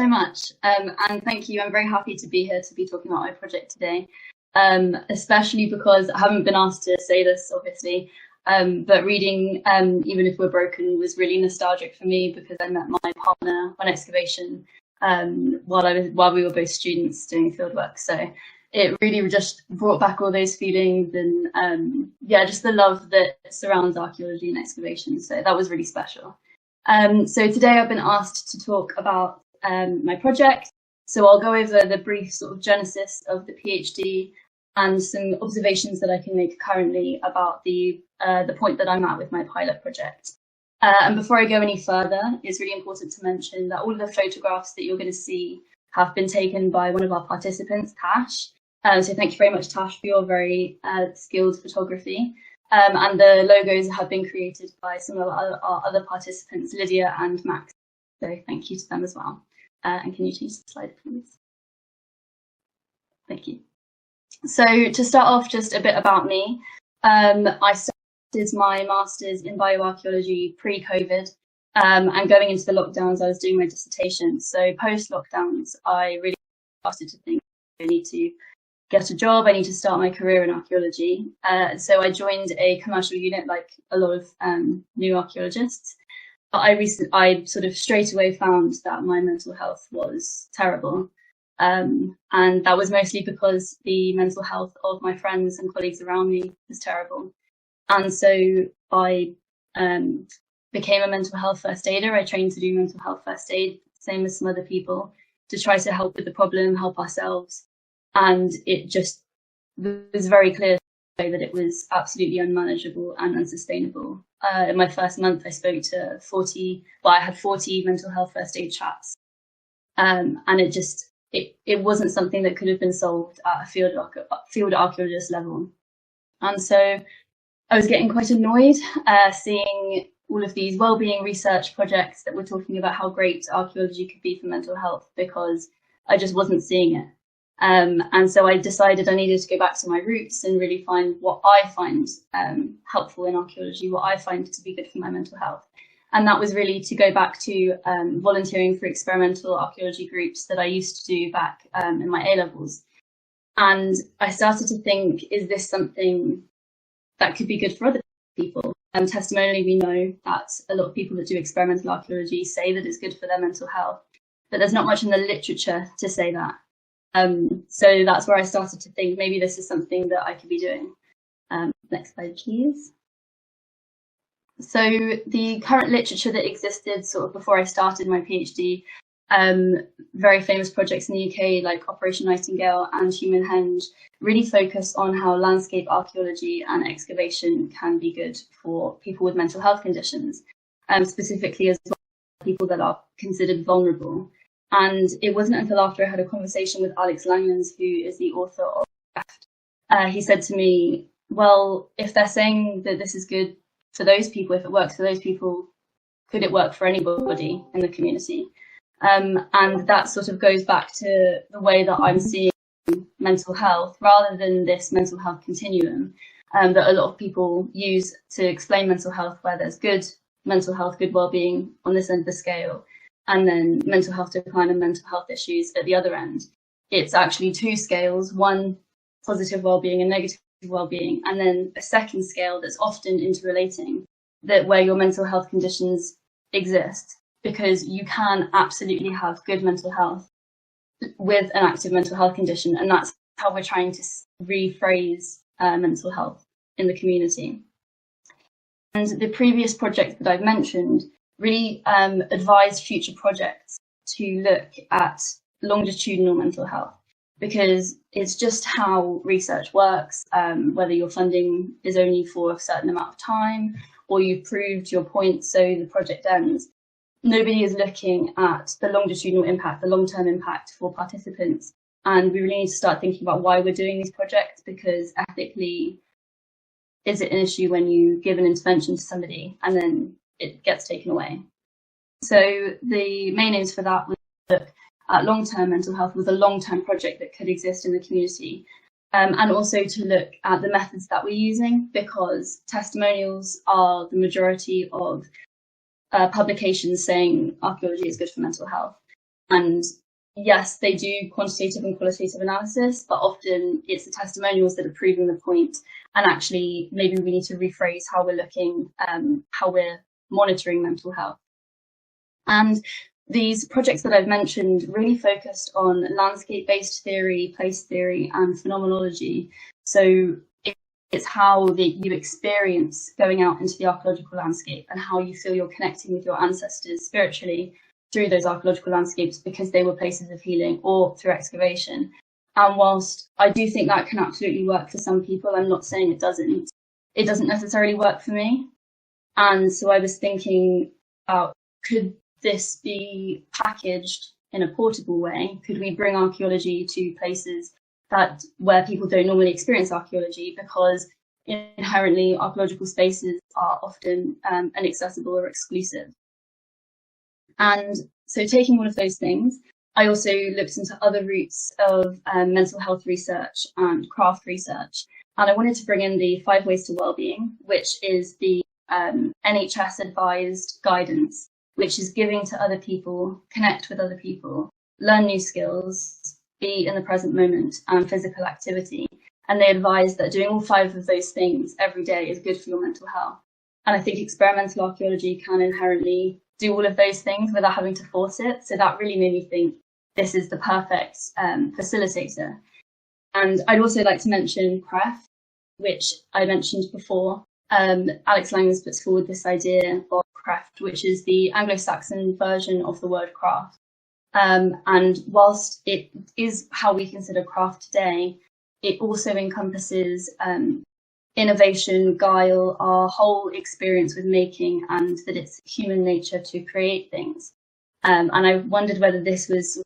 much. And thank you. I'm very happy to be here to be talking about my project today, especially because I haven't been asked to say this, obviously, but reading Even If We're Broken was really nostalgic for me because I met my partner on excavation while we were both students doing fieldwork. So it really just brought back all those feelings and yeah, just the love that surrounds archaeology and excavation. So that was really special. So today I've been asked to talk about my project. So I'll go over the brief sort of genesis of the PhD and some observations that I can make currently about the point that I'm at with my pilot project. And before I go any further, it's really important to mention that all of the photographs that you're going to see have been taken by one of our participants, Tash. So thank you very much, Tash, for your very skilled photography. And the logos have been created by some of our other participants, Lydia and Max. So thank you to them as well. And can you change the slide, please? Thank you. So to start off, just a bit about me. I started my master's in bioarchaeology pre-COVID, and going into the lockdowns, I was doing my dissertation. So post-lockdowns, I really started to think I need to get a job, I need to start my career in archaeology. So I joined a commercial unit like a lot of new archaeologists. But I sort of straight away found that my mental health was terrible. And that was mostly because the mental health of my friends and colleagues around me was terrible. And so I became a mental health first aider. I trained to do mental health first aid, same as some other people, to try to help with the problem, help ourselves. And it just was very clear that it was absolutely unmanageable and unsustainable. In my first month, I spoke to I had 40 mental health first aid chats. And it wasn't something that could have been solved at a field archaeologist level. And so I was getting quite annoyed seeing all of these wellbeing research projects that were talking about how great archaeology could be for mental health, because I just wasn't seeing it. And so I decided I needed to go back to my roots and really find what I find helpful in archaeology, what I find to be good for my mental health. And that was really to go back to volunteering for experimental archaeology groups that I used to do back in my A-levels. And I started to think, is this something that could be good for other people? Testimonially, we know that a lot of people that do experimental archaeology say that it's good for their mental health, but there's not much in the literature to say that. So that's where I started to think maybe this is something that I could be doing. Next slide, please. So the current literature that existed sort of before I started my PhD, very famous projects in the UK like Operation Nightingale and Human Henge really focus on how landscape archaeology and excavation can be good for people with mental health conditions, specifically as well as people that are considered vulnerable. And it wasn't until after I had a conversation with Alex Langlands, who is the author of Left, he said to me, well, if they're saying that this is good for those people, if it works for those people, could it work for anybody in the community? And that sort of goes back to the way that I'm seeing mental health, rather than this mental health continuum that a lot of people use to explain mental health, where there's good mental health, good well-being on this end of the scale, and then mental health decline and mental health issues at the other end. It's actually two scales, one positive well-being and negative well-being, and then a second scale that's often interrelating, that where your mental health conditions exist, because you can absolutely have good mental health with an active mental health condition. And that's how we're trying to rephrase mental health in the community. And the previous project that I've mentioned really advise future projects to look at longitudinal mental health, because it's just how research works, whether your funding is only for a certain amount of time or you've proved your point so the project ends. Nobody is looking at the longitudinal impact, the long-term impact for participants. And we really need to start thinking about why we're doing these projects, because ethically, is it an issue when you give an intervention to somebody and then it gets taken away? So the main aims for that was to look at long-term mental health with a long-term project that could exist in the community, and also to look at the methods that we're using, because testimonials are the majority of publications saying archaeology is good for mental health. And yes, they do quantitative and qualitative analysis, but often it's the testimonials that are proving the point. And actually, maybe we need to rephrase how we're looking, how we're monitoring mental health. And these projects that I've mentioned really focused on landscape-based theory, place theory, and phenomenology. So it's how you experience going out into the archaeological landscape and how you feel you're connecting with your ancestors spiritually through those archaeological landscapes because they were places of healing, or through excavation. And whilst I do think that can absolutely work for some people, I'm not saying it doesn't necessarily work for me. And so I was thinking about, could this be packaged in a portable way? Could we bring archaeology to places where people don't normally experience archaeology, because inherently archaeological spaces are often inaccessible or exclusive? And so, taking all of those things, I also looked into other routes of mental health research and craft research. And I wanted to bring in the 5 Ways to Wellbeing, which is the NHS advised guidance, which is giving to other people, connect with other people, learn new skills, be in the present moment, and physical activity. And they advise that doing all 5 of those things every day is good for your mental health. And I think experimental archaeology can inherently do all of those things without having to force it. So that really made me think this is the perfect facilitator. And I'd also like to mention CREF, which I mentioned before. Alex Langs puts forward this idea of craft, which is the Anglo-Saxon version of the word craft. And whilst it is how we consider craft today, it also encompasses innovation, guile, our whole experience with making, and that it's human nature to create things. And I wondered whether this was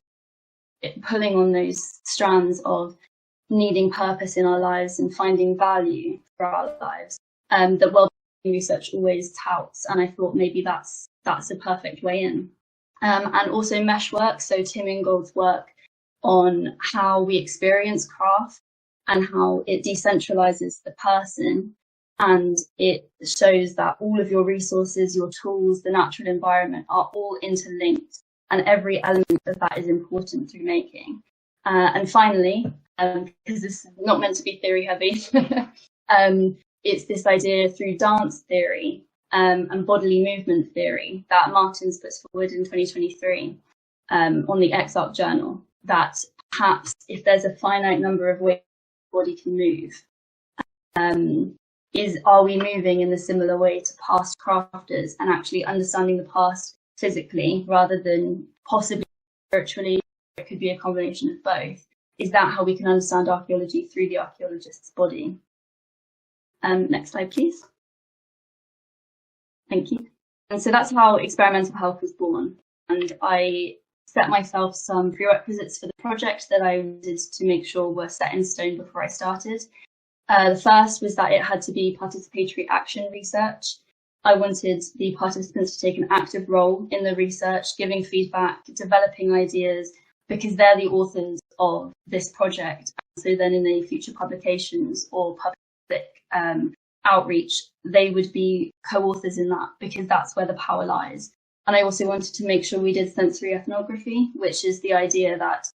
pulling on those strands of needing purpose in our lives and finding value for our lives, that well-being research always touts. And I thought maybe that's a perfect way in. And also mesh work, so Tim Ingold's work on how we experience craft and how it decentralizes the person, and it shows that all of your resources, your tools, the natural environment are all interlinked, and every element of that is important through making. And finally, because this is not meant to be theory heavy, it's this idea through dance theory and bodily movement theory that Martins puts forward in 2023 on the Exarch Journal, that perhaps if there's a finite number of ways the body can move, are we moving in a similar way to past crafters, and actually understanding the past physically rather than possibly spiritually? It could be a combination of both. Is that how we can understand archaeology through the archaeologist's body? Next slide, please. Thank you. And so that's how experimental health was born. And I set myself some prerequisites for the project that I did to make sure were set in stone before I started. The first was that it had to be participatory action research. I wanted the participants to take an active role in the research, giving feedback, developing ideas, because they're the authors of this project. So then in the future publications or public outreach, they would be co-authors in that, because that's where the power lies. And I also wanted to make sure we did sensory ethnography, which is the idea that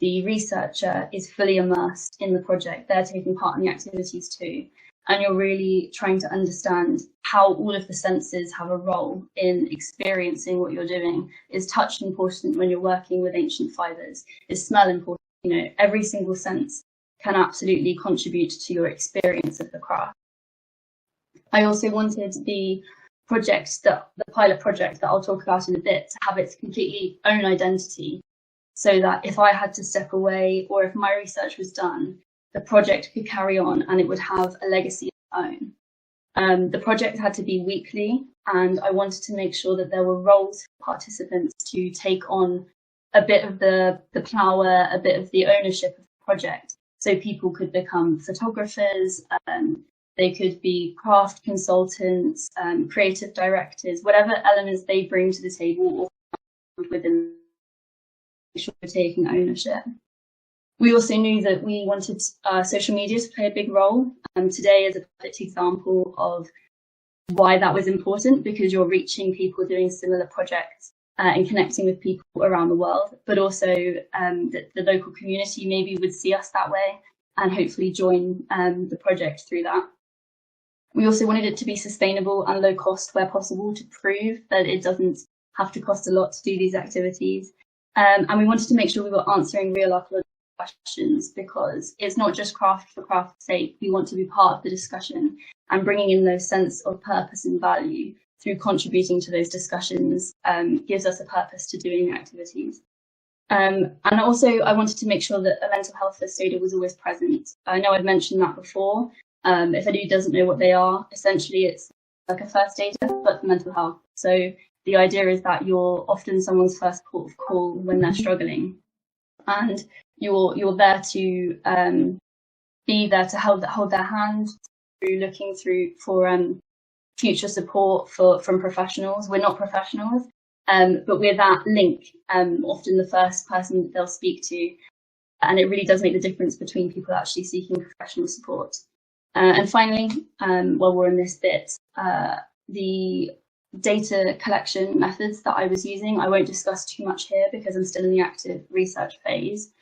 the researcher is fully immersed in the project. They're taking part in the activities too. And you're really trying to understand how all of the senses have a role in experiencing what you're doing. Is touch important when you're working with ancient fibres? Is smell important? You know, every single sense can absolutely contribute to your experience of the craft. I also wanted the pilot project that I'll talk about in a bit, to have its completely own identity, so that if I had to step away or if my research was done, the project could carry on and it would have a legacy of its own. The project had to be weekly, and I wanted to make sure that there were roles for participants to take on a bit of the power, a bit of the ownership of the project. So people could become photographers, they could be craft consultants, creative directors, whatever elements they bring to the table or within, sure we're taking ownership. We also knew that we wanted social media to play a big role. Today is a perfect example of why that was important, because you're reaching people doing similar projects and connecting with people around the world, but also that the local community maybe would see us that way and hopefully join the project through that. We also wanted it to be sustainable and low cost where possible to prove that it doesn't have to cost a lot to do these activities. And we wanted to make sure we were answering real archaeological questions, because it's not just craft for craft's sake. We want to be part of the discussion and bringing in those sense of purpose and value through contributing to those discussions gives us a purpose to doing activities. And also I wanted to make sure that a mental health first aider was always present. I know I've mentioned that before. If anybody doesn't know what they are, essentially it's like a first aider, but for mental health. So the idea is that you're often someone's first port of call when they're struggling, and you're there to be there to hold their hand through looking through for future support from professionals. We're not professionals, but we're that link, often the first person that they'll speak to, and it really does make the difference between people actually seeking professional support. And finally, while we're in this bit, the data collection methods that I was using, I won't discuss too much here because I'm still in the active research phase,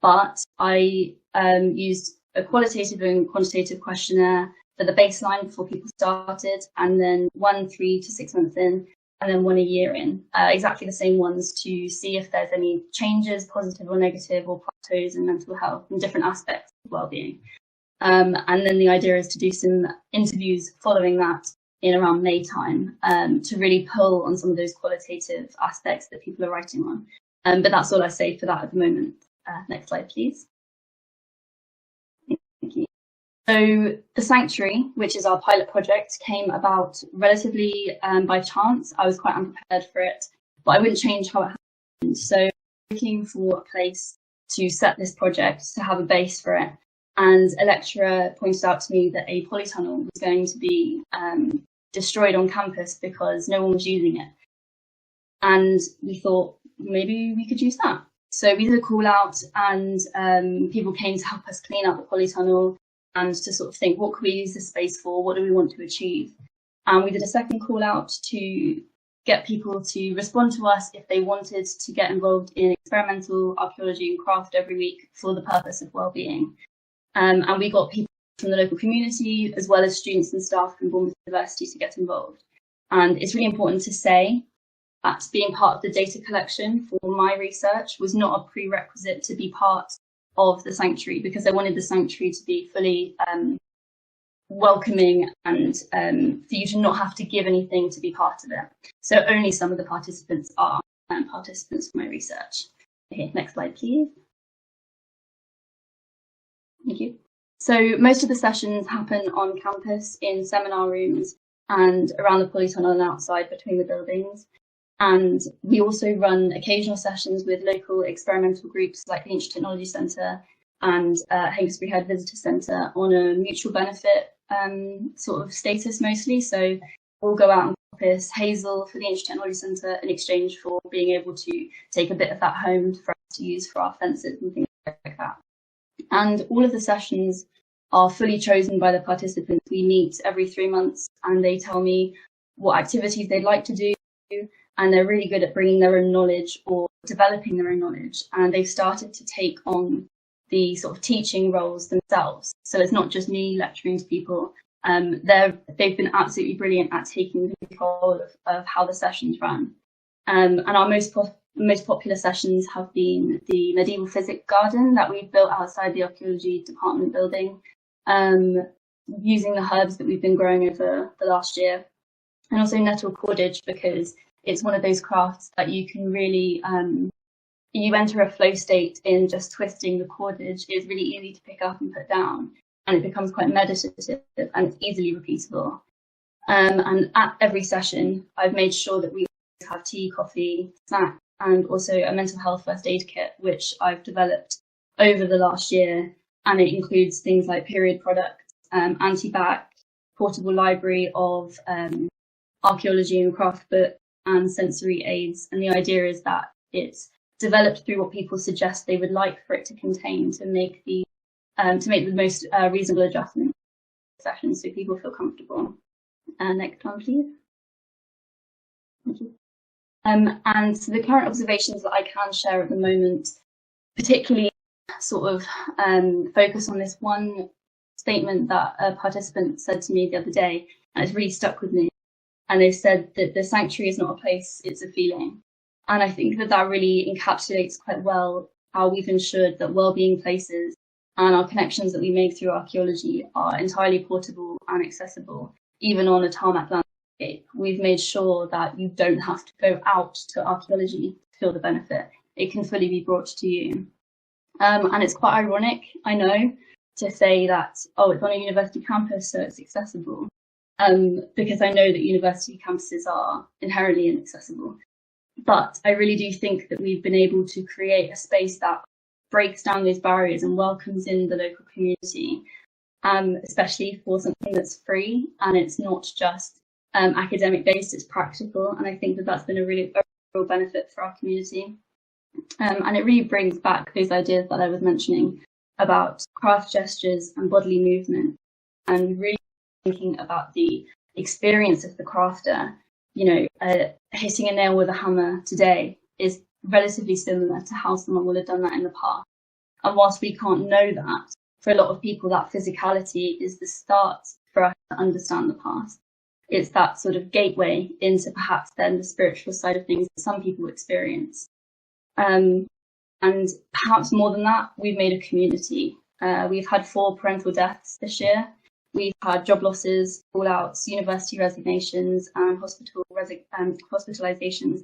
but I used a qualitative and quantitative questionnaire for the baseline before people started, and then 1 3 to 6 months in, and then 1 a year in, exactly the same ones to see if there's any changes, positive or negative, or plateaus in mental health and different aspects of well-being. And then the idea is to do some interviews following that in around May time to really pull on some of those qualitative aspects that people are writing on. But that's all I say for that at the moment. Next slide, please. Thank you. So the Sanctuary, which is our pilot project, came about relatively by chance. I was quite unprepared for it, but I wouldn't change how it happened. So looking for a place to set this project, to have a base for it. And a lecturer pointed out to me that a polytunnel was going to be destroyed on campus because no one was using it. And we thought maybe we could use that. So we did a call out, and people came to help us clean up the polytunnel and to sort of think, what could we use this space for? What do we want to achieve? And we did a second call out to get people to respond to us if they wanted to get involved in experimental archaeology and craft every week for the purpose of well-being. And we got people from the local community, as well as students and staff from Bournemouth University, to get involved. And it's really important to say that being part of the data collection for my research was not a prerequisite to be part of the Sanctuary, because I wanted the Sanctuary to be fully welcoming and for you to not have to give anything to be part of it. So only some of the participants are participants for my research. Okay, next slide, please. Thank you. So most of the sessions happen on campus in seminar rooms and around the polytunnel and outside between the buildings. And we also run occasional sessions with local experimental groups like the Ancient Technology Centre and Hengistbury Head Visitor Centre on a mutual benefit sort of status mostly. So we'll go out on campus, Hazel for the Ancient Technology Centre, in exchange for being able to take a bit of that home for us to use for our fences and things like that. And all of the sessions are fully chosen by the participants. We meet every 3 months and they tell me what activities they'd like to do, and they're really good at bringing their own knowledge or developing their own knowledge. And they've started to take on the sort of teaching roles themselves. So it's not just me lecturing to people. They've been absolutely brilliant at taking control of how the sessions run. And our most popular sessions have been the medieval physics garden that we've built outside the archaeology department building, using the herbs that we've been growing over the last year, and also nettle cordage, because it's one of those crafts that you can really, you enter a flow state in just twisting the cordage. It's really easy to pick up and put down, and it becomes quite meditative and it's easily repeatable. And at every session, I've made sure that we have tea, coffee, snack, and also a mental health first aid kit, which I've developed over the last year. And it includes things like period products, anti-bac, portable library of archaeology and craft books, and sensory aids. And the idea is that it's developed through what people suggest they would like for it to contain, to make the most reasonable adjustments to sessions so people feel comfortable. Next one, please. Thank you. And so the current observations that I can share at the moment, particularly sort of focus on this one statement that a participant said to me the other day, and it's really stuck with me. And they said that the sanctuary is not a place, it's a feeling. And I think that that really encapsulates quite well how we've ensured that well-being places and our connections that we make through archaeology are entirely portable and accessible, even on a tarmac landscape. We've made sure that you don't have to go out to archaeology to feel the benefit. It can fully be brought to you. And it's quite ironic, I know, to say that, oh, it's on a university campus, so it's accessible, because I know that university campuses are inherently inaccessible. But I really do think that we've been able to create a space that breaks down those barriers and welcomes in the local community, especially for something that's free and it's not just academic based, it's practical. And I think that that's been a real benefit for our community. And it really brings back those ideas that I was mentioning about craft gestures and bodily movement, and really thinking about the experience of the crafter. You know, hitting a nail with a hammer today is relatively similar to how someone would have done that in the past. And whilst we can't know that, for a lot of people, that physicality is the start for us to understand the past. It's that sort of gateway into perhaps then the spiritual side of things that some people experience. And perhaps more than that, we've made a community. We've had 4 parental deaths this year. We've had job losses, fallouts, university resignations, and hospitalizations.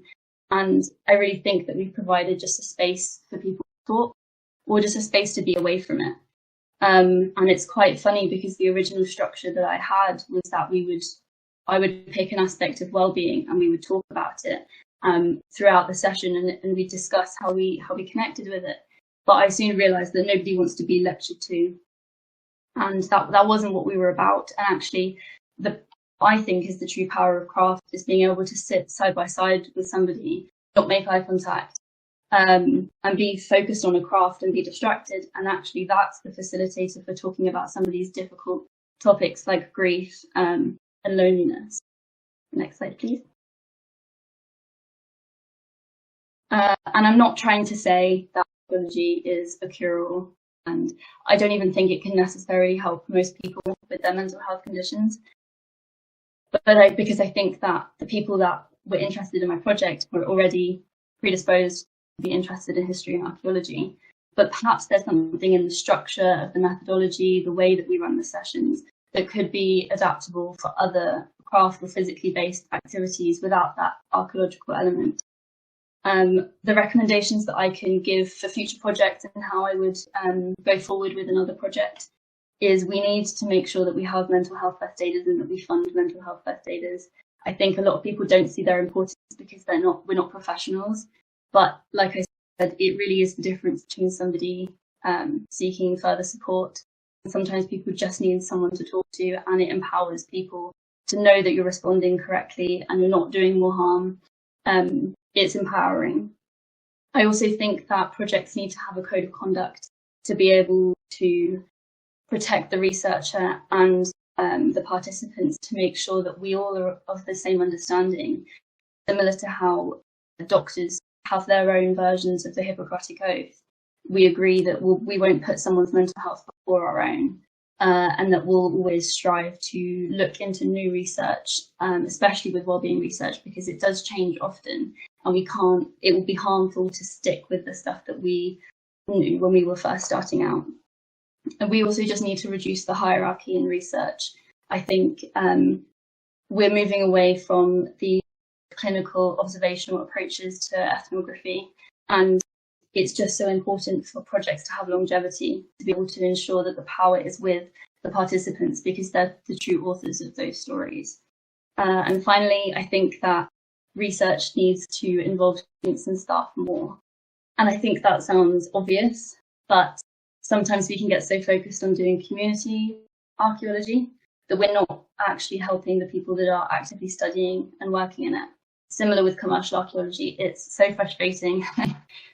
And I really think that we've provided just a space for people to talk, or just a space to be away from it. And it's quite funny because the original structure that I had was that I would pick an aspect of well-being and we would talk about it throughout the session, and we discuss how we connected with it. But I soon realised that nobody wants to be lectured to, and that wasn't what we were about. And actually, I think is the true power of craft is being able to sit side by side with somebody, not make eye contact, and be focused on a craft and be distracted. And actually, that's the facilitator for talking about some of these difficult topics like grief and loneliness. Next slide, please. And I'm not trying to say that archaeology is a cure-all, and I don't even think it can necessarily help most people with their mental health conditions. But because I think that the people that were interested in my project were already predisposed to be interested in history and archaeology. But perhaps there's something in the structure of the methodology, the way that we run the sessions, that could be adaptable for other craft or physically based activities without that archaeological element. The recommendations that I can give for future projects and how I would go forward with another project is we need to make sure that we have mental health first aiders and that we fund mental health first aiders. I think a lot of people don't see their importance because we're not professionals. But like I said, it really is the difference between somebody seeking further support. Sometimes people just need someone to talk to, and it empowers people to know that you're responding correctly and you're not doing more harm. It's empowering. I also think that projects need to have a code of conduct to be able to protect the researcher and the participants, to make sure that we all are of the same understanding, similar to how doctors have their own versions of the Hippocratic Oath. We agree that we won't put someone's mental health before our own, and that we'll always strive to look into new research, especially with wellbeing research, because it does change often, and it will be harmful to stick with the stuff that we knew when we were first starting out. And we also just need to reduce the hierarchy in research. I think we're moving away from the clinical observational approaches to ethnography, and it's just so important for projects to have longevity, to be able to ensure that the power is with the participants because they're the true authors of those stories. And finally, I think that research needs to involve students and staff more. And I think that sounds obvious, but sometimes we can get so focused on doing community archaeology that we're not actually helping the people that are actively studying and working in it. Similar with commercial archaeology, it's so frustrating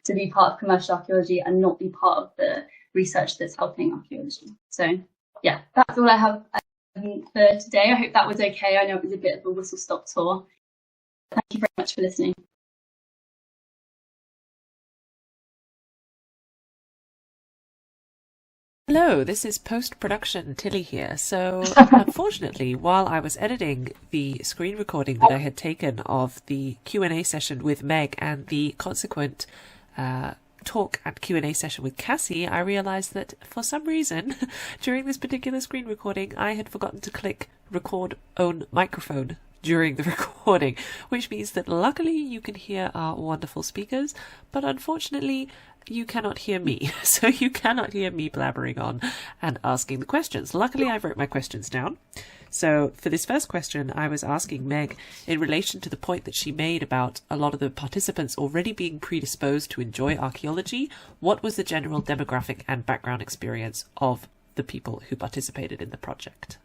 to be part of commercial archaeology and not be part of the research that's helping archaeology. So yeah, that's all I have for today. I hope that was okay. I know it was a bit of a whistle-stop tour. Thank you very much for listening. Hello, this is post-production Tilly here. So, unfortunately, while I was editing the screen recording that I had taken of the Q&A session with Meg and the consequent talk and Q&A session with Cassie, I realized that for some reason, during this particular screen recording, I had forgotten to click record own microphone during the recording, which means that luckily you can hear our wonderful speakers, but unfortunately you cannot hear me. So you cannot hear me blabbering on and asking the questions. Luckily I wrote my questions down. So for this first question, I was asking Meg in relation to the point that she made about a lot of the participants already being predisposed to enjoy archaeology. What was the general demographic and background experience of the people who participated in the project?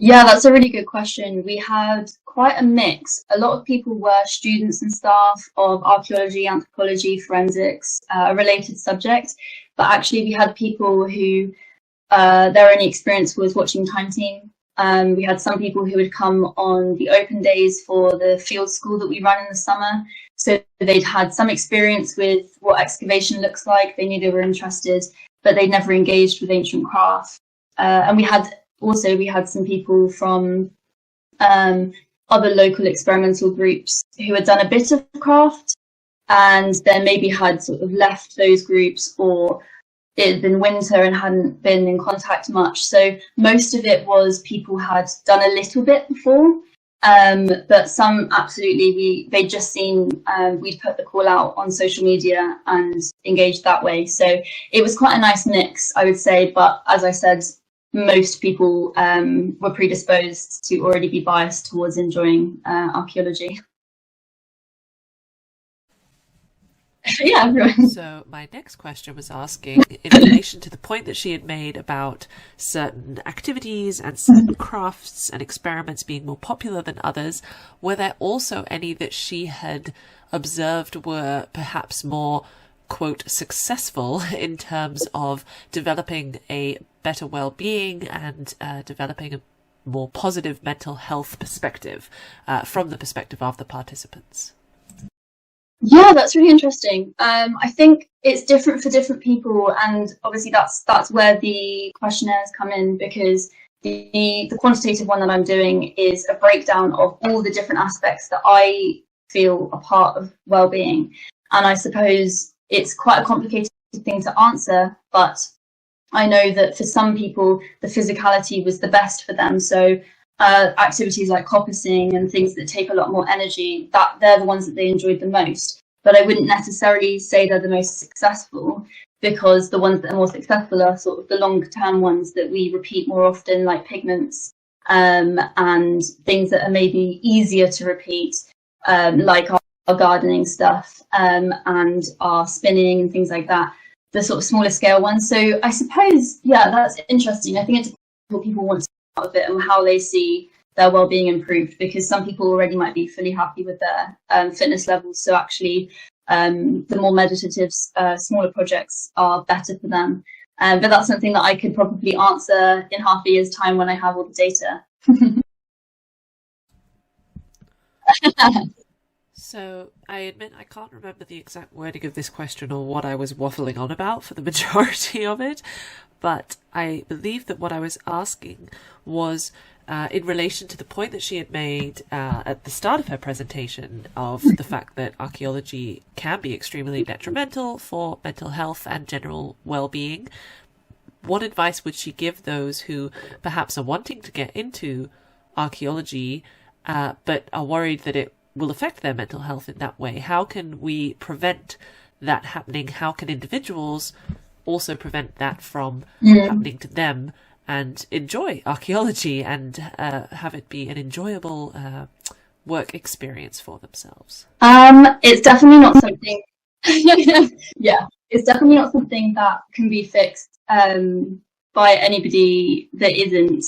Yeah, that's a really good question. We had quite a mix. A lot of people were students and staff of archaeology, anthropology, forensics, a related subject. But actually, we had people who their only experience was watching Time Team. We had some people who would come on the open days for the field school that we run in the summer. So they'd had some experience with what excavation looks like. They knew they were interested, but they'd never engaged with ancient craft. And we had some people from other local experimental groups who had done a bit of craft and then maybe had sort of left those groups, or it had been winter and hadn't been in contact much. So most of it was people had done a little bit before, but some absolutely, they'd just seen, we'd put the call out on social media and engaged that way. So it was quite a nice mix, I would say. But as I said, most people were predisposed to already be biased towards enjoying archaeology. Yeah, everyone. So my next question was asking, in relation to the point that she had made about certain activities and certain crafts and experiments being more popular than others, were there also any that she had observed were perhaps more, quote, successful in terms of developing a better well-being and developing a more positive mental health perspective from the perspective of the participants? Yeah, that's really interesting. I think it's different for different people, and obviously that's where the questionnaires come in, because the quantitative one that I'm doing is a breakdown of all the different aspects that I feel are part of well-being. And I suppose it's quite a complicated thing to answer, but I know that for some people, the physicality was the best for them. So activities like coppicing and things that take a lot more energy, that they're the ones that they enjoyed the most. But I wouldn't necessarily say they're the most successful, because the ones that are more successful are sort of the long-term ones that we repeat more often, like pigments, and things that are maybe easier to repeat, like our gardening stuff, and our spinning and things like that, the sort of smaller scale ones. So I suppose, yeah, that's interesting. I think it's what people want out of it and how they see their well-being improved, because some people already might be fully happy with their fitness levels. So actually, the more meditative, smaller projects are better for them. But that's something that I could probably answer in half a year's time when I have all the data. So I admit I can't remember the exact wording of this question or what I was waffling on about for the majority of it, but I believe that what I was asking was in relation to the point that she had made at the start of her presentation of the fact that archaeology can be extremely detrimental for mental health and general well-being. What advice would she give those who perhaps are wanting to get into archaeology but are worried that it will affect their mental health in that way? How can we prevent that happening? How can individuals also prevent that from happening to them and enjoy archaeology and have it be an enjoyable work experience for themselves? It's definitely not something yeah, it's definitely not something that can be fixed by anybody that isn't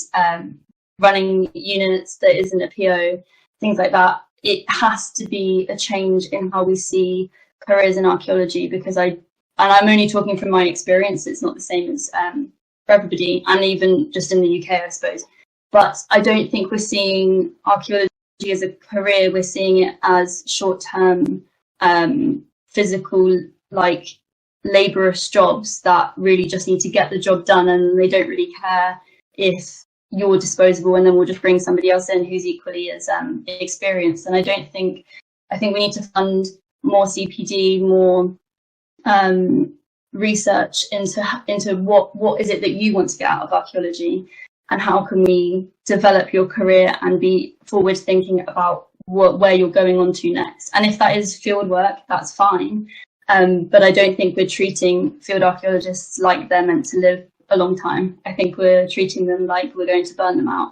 running units, that isn't a PO, things like that. It has to be a change in how we see careers in archaeology, because I'm only talking from my experience. It's not the same as for everybody, and even just in the UK, I suppose. But I don't think we're seeing archaeology as a career. We're seeing it as short-term, physical, like laborious jobs that really just need to get the job done, and they don't really care if you're disposable, and then we'll just bring somebody else in who's equally as experienced. And I think we need to fund more CPD, more research into what is it that you want to get out of archaeology, and how can we develop your career and be forward thinking about where you're going on to next. And if that is field work, that's fine. But I don't think we're treating field archaeologists like they're meant to live a long time. I think we're treating them like we're going to burn them out.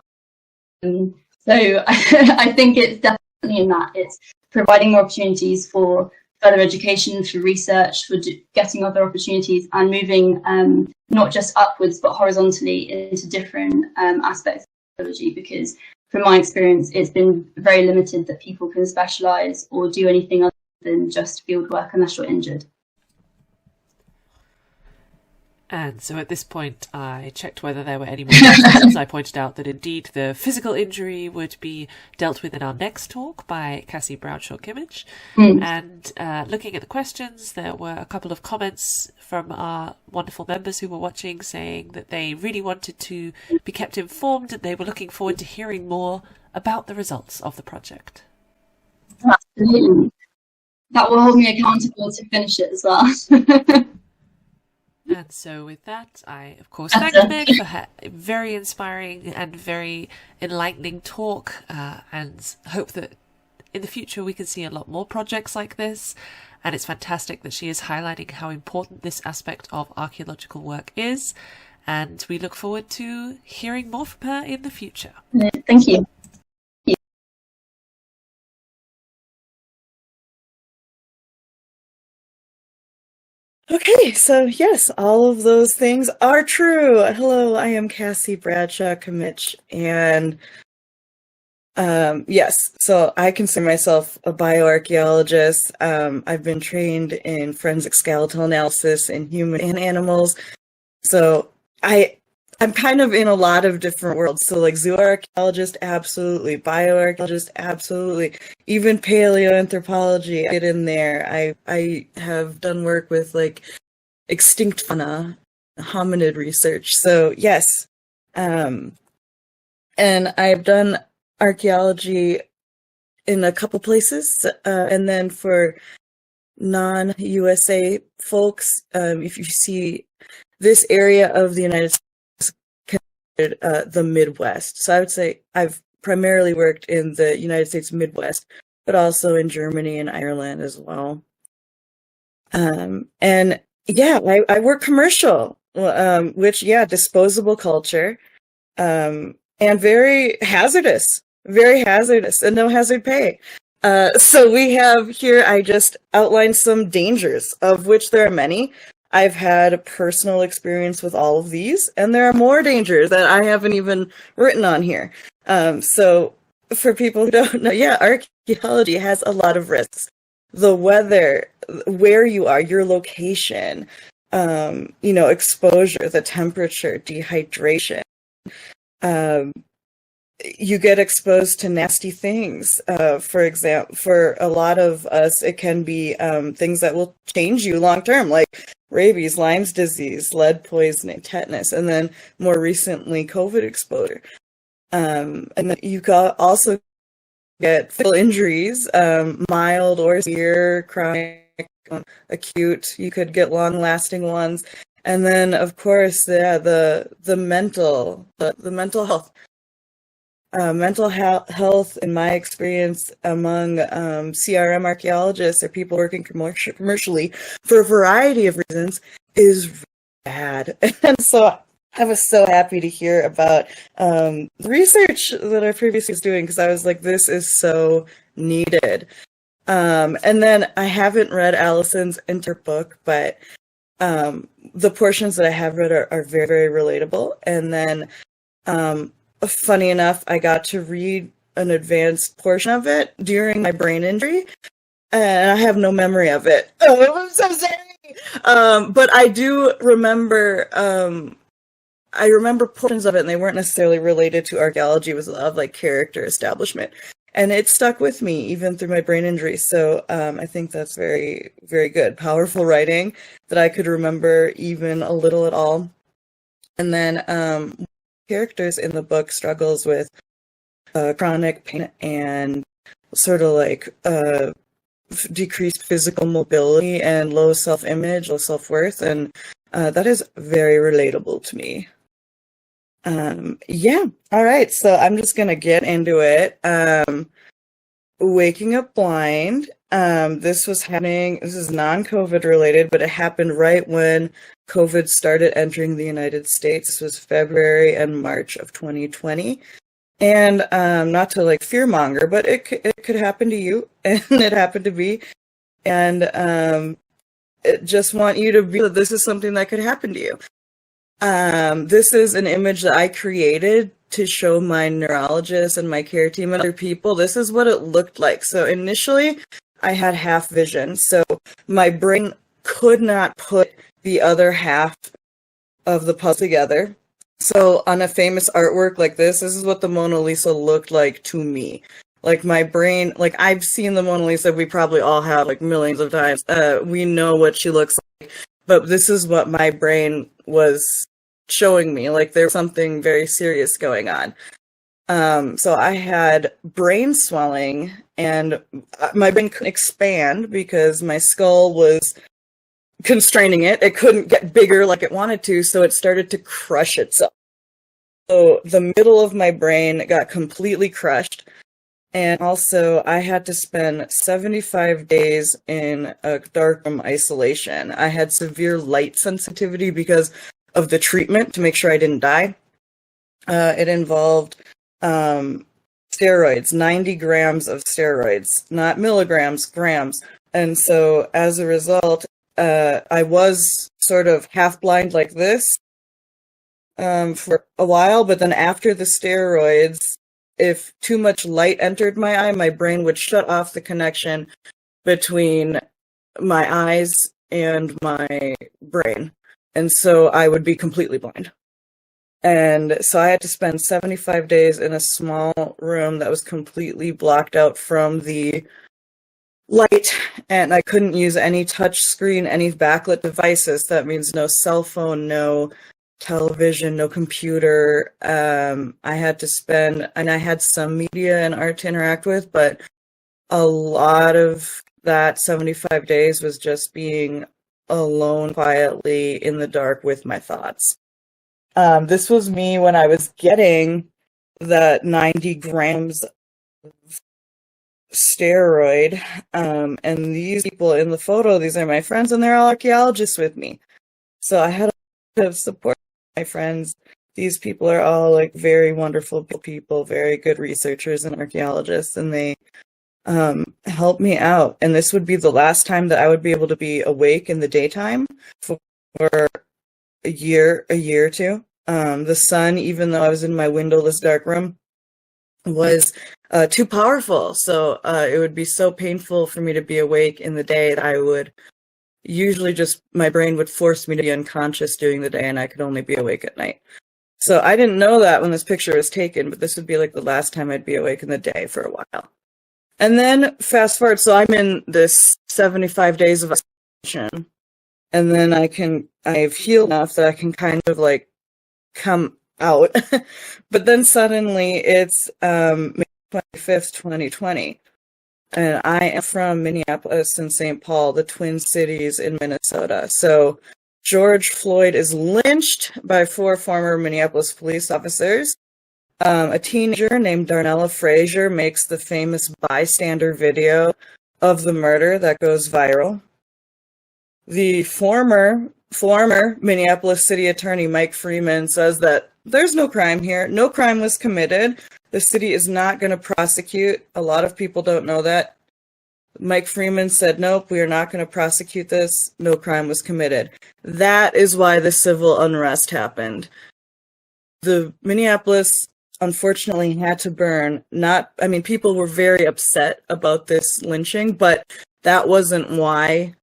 So I think it's definitely in that. It's providing more opportunities for further education, for research, for getting other opportunities, and moving not just upwards but horizontally into different aspects of archaeology, because from my experience it's been very limited that people can specialise or do anything other than just field work unless you're injured. And so at this point, I checked whether there were any more questions. I pointed out that indeed the physical injury would be dealt with in our next talk by Cassie Bradshaw-Kimmich. And looking at the questions, there were a couple of comments from our wonderful members who were watching saying that they really wanted to be kept informed and they were looking forward to hearing more about the results of the project. Absolutely. That will hold me accountable to finish it as well. And so with that, I, of course, thank Meg for her very inspiring and very enlightening talk, and hope that in the future we can see a lot more projects like this. And it's fantastic that she is highlighting how important this aspect of archaeological work is. And we look forward to hearing more from her in the future. Thank you. Okay, so yes, all of those things are true. Hello, I am Cassie Bradshaw-Kimmich, and yes, so I consider myself a bioarchaeologist. I've been trained in forensic skeletal analysis in human and animals, so I'm kind of in a lot of different worlds. So like zooarchaeologist, absolutely. Bioarchaeologist, absolutely. Even paleoanthropology, I get in there. I have done work with like extinct fauna, hominid research. So yes. And I've done archaeology in a couple places. And then for non-USA folks, if you see this area of the United States, the Midwest. So I would say I've primarily worked in the United States Midwest, but also in Germany and Ireland as well. And yeah, I work commercial, which, yeah, disposable culture, and very hazardous and no hazard pay. So we have here, I just outlined some dangers, of which there are many. I've had a personal experience with all of these, and there are more dangers that I haven't even written on here. So for people who don't know, yeah, archaeology has a lot of risks. The weather, where you are, your location, exposure, the temperature, dehydration. You get exposed to nasty things. For example, for a lot of us, it can be things that will change you long term, like rabies, Lyme's disease, lead poisoning, tetanus, and then more recently, COVID exposure. And then you also get physical injuries, mild or severe, chronic, acute. You could get long-lasting ones, and then of course, the mental health. Mental health, in my experience, among CRM archaeologists or people working commercially for a variety of reasons, is bad. And so I was so happy to hear about the research that I previously was doing, because I was like, this is so needed. And then I haven't read Allison's book, but the portions that I have read are very, very relatable. And then funny enough, I got to read an advanced portion of it during my brain injury, and I have no memory of it. Oh, I'm so sorry. But I do remember, I remember portions of it, and they weren't necessarily related to archaeology. It was a lot of like character establishment. And it stuck with me even through my brain injury. So I think that's very, very good. Powerful writing that I could remember even a little at all. And then characters in the book struggles with chronic pain and sort of like decreased physical mobility and low self-image, low self-worth. And that is very relatable to me. Yeah. All right. So I'm just going to get into it. Waking up blind. This was happening. This is non-COVID related, but it happened right when COVID started entering the United States. This was February and March of 2020. And not to like fearmonger, but it could happen to you, and it happened to me. And just want you to be that this is something that could happen to you. This is an image that I created to show my neurologist and my care team and other people. This is what it looked like. So initially, I had half vision. So my brain could not put the other half of the puzzle together. So on a famous artwork like this is what the Mona Lisa looked like to me. Like my brain, like I've seen the Mona Lisa, we probably all have like millions of times. We know what she looks like, but this is what my brain was showing me. Like there's something very serious going on. So I had brain swelling and my brain couldn't expand because my skull was constraining it. It couldn't get bigger like it wanted to, so it started to crush itself. So the middle of my brain got completely crushed. And also I had to spend 75 days in a dark room isolation. I had severe light sensitivity because of the treatment to make sure I didn't die. It involved steroids, 90 grams of steroids, not milligrams, grams. And so as a result, I was sort of half blind like this for a while, but then after the steroids, if too much light entered my eye, my brain would shut off the connection between my eyes and my brain. And so I would be completely blind. And so I had to spend 75 days in a small room that was completely blocked out from the light, and I couldn't use any touch screen, any backlit devices. That means no cell phone, no television, no computer. I had to spend, and I had some media and art to interact with, but a lot of that 75 days was just being alone quietly in the dark with my thoughts. This was me when I was getting that 90 grams of steroid, and these people in the photo, these are my friends, and they're all archaeologists with me. So I had a lot of support from my friends. These people are all like very wonderful people, very good researchers and archaeologists, and they helped me out. And this would be the last time that I would be able to be awake in the daytime for a year or two. The sun, even though I was in my windowless dark room, was too powerful. So it would be so painful for me to be awake in the day that I would usually just, my brain would force me to be unconscious during the day and I could only be awake at night. So I didn't know that when this picture was taken, but this would be like the last time I'd be awake in the day for a while. And then fast forward, so I'm in this 75 days of isolation, and then I've healed enough that I can kind of like come out. But then suddenly it's May 25th, 2020. And I am from Minneapolis and St. Paul, the Twin Cities in Minnesota. So George Floyd is lynched by 4 former Minneapolis police officers. A teenager named Darnella Frazier makes the famous bystander video of the murder that goes viral. The former Minneapolis city attorney, Mike Freeman, says that there's no crime here. No crime was committed. The city is not going to prosecute. A lot of people don't know that. Mike Freeman said, nope, we are not going to prosecute this. No crime was committed. That is why the civil unrest happened. The Minneapolis, unfortunately, had to burn. People were very upset about this lynching, but that wasn't why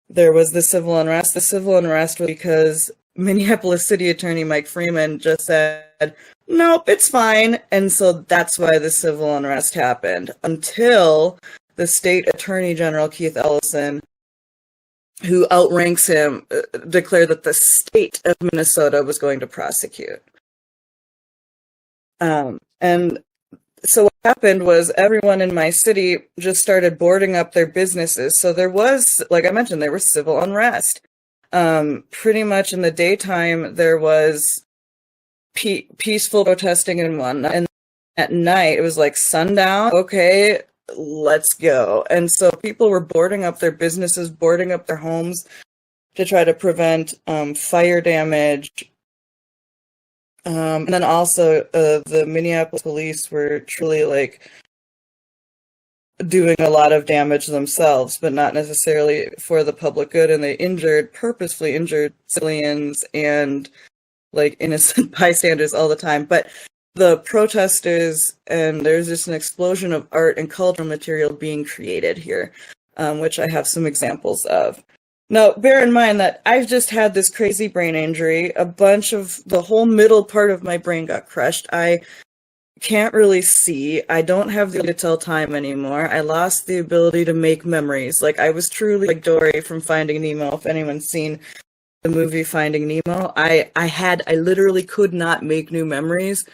there was the civil unrest. The civil unrest was because Minneapolis City Attorney Mike Freeman just said, nope, it's fine. And so that's why the civil unrest happened, until the state attorney general, Keith Ellison, who outranks him, declared that the state of Minnesota was going to prosecute. And so what happened was everyone in my city just started boarding up their businesses. So there was, like I mentioned, there was civil unrest. Pretty much in the daytime, there was peaceful protesting in one, and at night it was like sundown. Okay, let's go. And so people were boarding up their businesses, boarding up their homes to try to prevent fire damage. And then also the Minneapolis police were truly like doing a lot of damage themselves, but not necessarily for the public good. And they purposefully injured civilians and like innocent bystanders all the time. But the protesters, and there's just an explosion of art and cultural material being created here, which I have some examples of. Now, bear in mind that I've just had this crazy brain injury. A bunch of the whole middle part of my brain got crushed. I can't really see. I don't have the ability to tell time anymore. I lost the ability to make memories. Like, I was truly like Dory from Finding Nemo. If anyone's seen the movie Finding Nemo, I literally could not make new memories.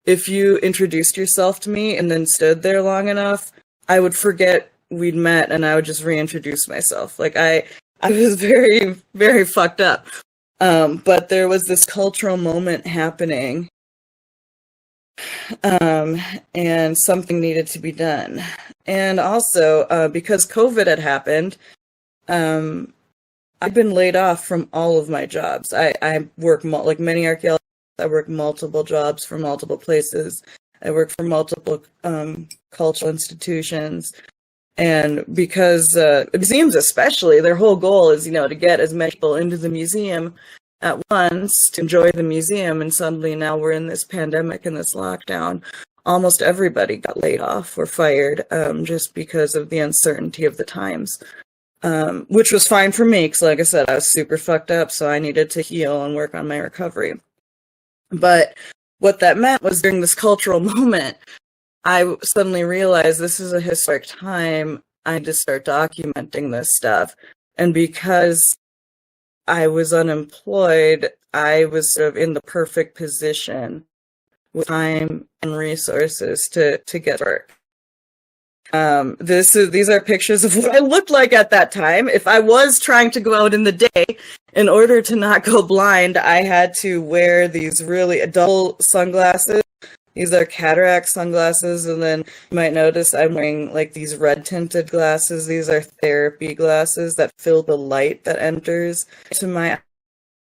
If you introduced yourself to me and then stood there long enough, I would forget we'd met and I would just reintroduce myself. Like, I was very, very fucked up. But there was this cultural moment happening, and something needed to be done. And also, because COVID had happened, I've been laid off from all of my jobs. I work, like many archaeologists, I work multiple jobs for multiple places. I work for multiple cultural institutions. And because museums especially, their whole goal is, to get as many people into the museum at once to enjoy the museum. And suddenly now we're in this pandemic and this lockdown. Almost everybody got laid off or fired just because of the uncertainty of the times, which was fine for me because, like I said, I was super fucked up. So I needed to heal and work on my recovery. But what that meant was during this cultural moment, I suddenly realized this is a historic time. I had to start documenting this stuff. And because I was unemployed, I was sort of in the perfect position with time and resources to get work. These are pictures of what I looked like at that time. If I was trying to go out in the day, in order to not go blind, I had to wear these really double sunglasses. These are cataract sunglasses, and then you might notice I'm wearing like these red tinted glasses. These are therapy glasses that fill the light that enters to my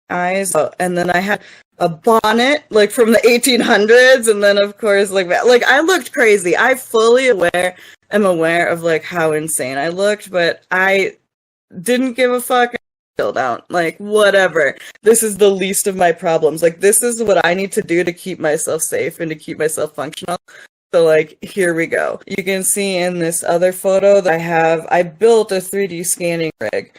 eyes. And then I had a bonnet like from the 1800s, and then of course like I looked crazy. I fully am aware of like how insane I looked, but I didn't give a fuck. Still don't. Like, whatever. This is the least of my problems. Like, this is what I need to do to keep myself safe and to keep myself functional. So, like, here we go. You can see in this other photo that I built a 3D scanning rig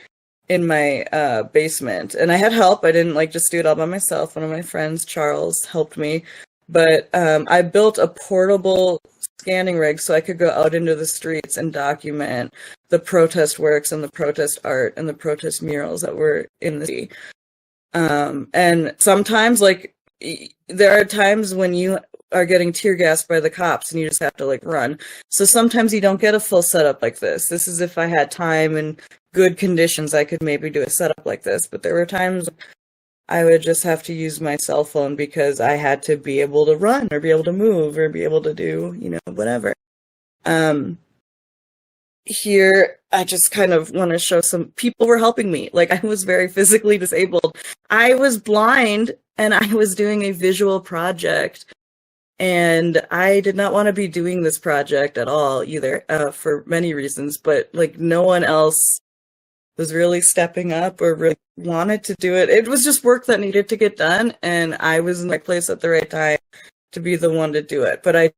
in my basement. And I had help. I didn't, just do it all by myself. One of my friends, Charles, helped me. But I built a portable scanning rig so I could go out into the streets and document the protest works and the protest art and the protest murals that were in the city. And sometimes, there are times when you are getting tear gassed by the cops and you just have to, run. So sometimes you don't get a full setup like this. This is if I had time and good conditions, I could maybe do a setup like this. But there were times I would just have to use my cell phone because I had to be able to run or be able to move or be able to do, whatever. Here, I just kind of want to show some people were helping me. I was very physically disabled. I was blind and I was doing a visual project, and I did not want to be doing this project at all either, for many reasons, but no one else was really stepping up or really wanted to do it. It was just work that needed to get done, and I was in the right place at the right time to be the one to do it. But I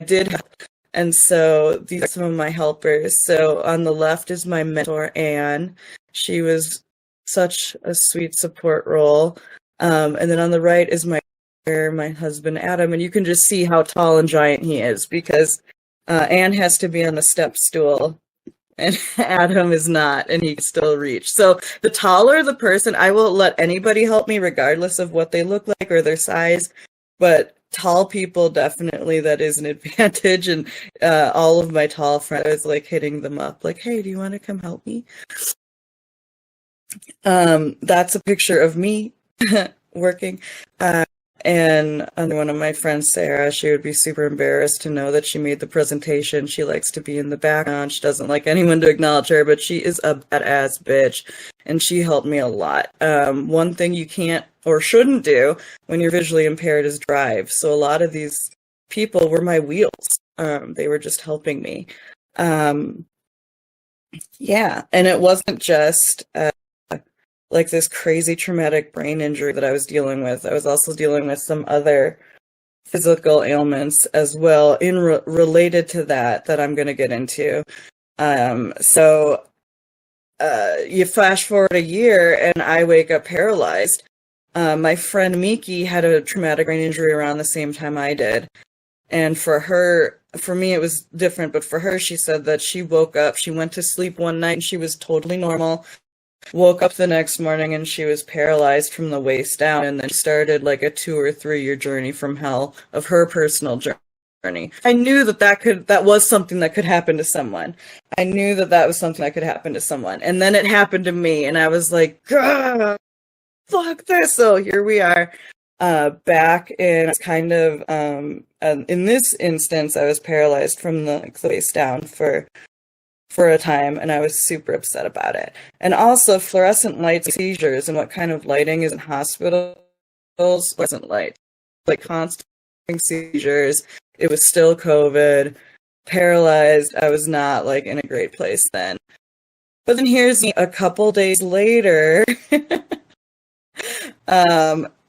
did help. And so these are some of my helpers. So on the left is my mentor, Anne. She was such a sweet support role. And then on the right is my my husband Adam, and you can just see how tall and giant he is, because Anne has to be on the step stool and Adam is not, and he can still reach. So the taller the person, I will let anybody help me regardless of what they look like or their size, but tall people, definitely that is an advantage. And all of my tall friends, I was like hitting them up like, hey, do you want to come help me? That's a picture of me working. And one of my friends, Sarah, she would be super embarrassed to know that she made the presentation. She likes to be in the background. She doesn't like anyone to acknowledge her, but she is a badass bitch, and she helped me a lot. One thing you can't or shouldn't do when you're visually impaired is drive. So a lot of these people were my wheels. They were just helping me. Yeah, and it wasn't just like this crazy traumatic brain injury that I was dealing with. I was also dealing with some other physical ailments as well related to that I'm going to get into. So you flash forward a year and I wake up paralyzed. My friend Miki had a traumatic brain injury around the same time I did. And for me, it was different, but for her, she said that she woke up, she went to sleep one night and she was totally normal. Woke up the next morning and she was paralyzed from the waist down, and then started like a 2 or 3 year journey from hell of her personal journey. I knew that was something that could happen to someone. I knew that was something that could happen to someone. And then it happened to me, and I was like, fuck this. So here we are, back in kind of, in this instance, I was paralyzed from the waist down for a time, and I was super upset about it. And also fluorescent light seizures, and what kind of lighting is in hospitals? Fluorescent light, like constant seizures. It was still COVID, paralyzed. I was not like in a great place then. But then here's me a couple days later.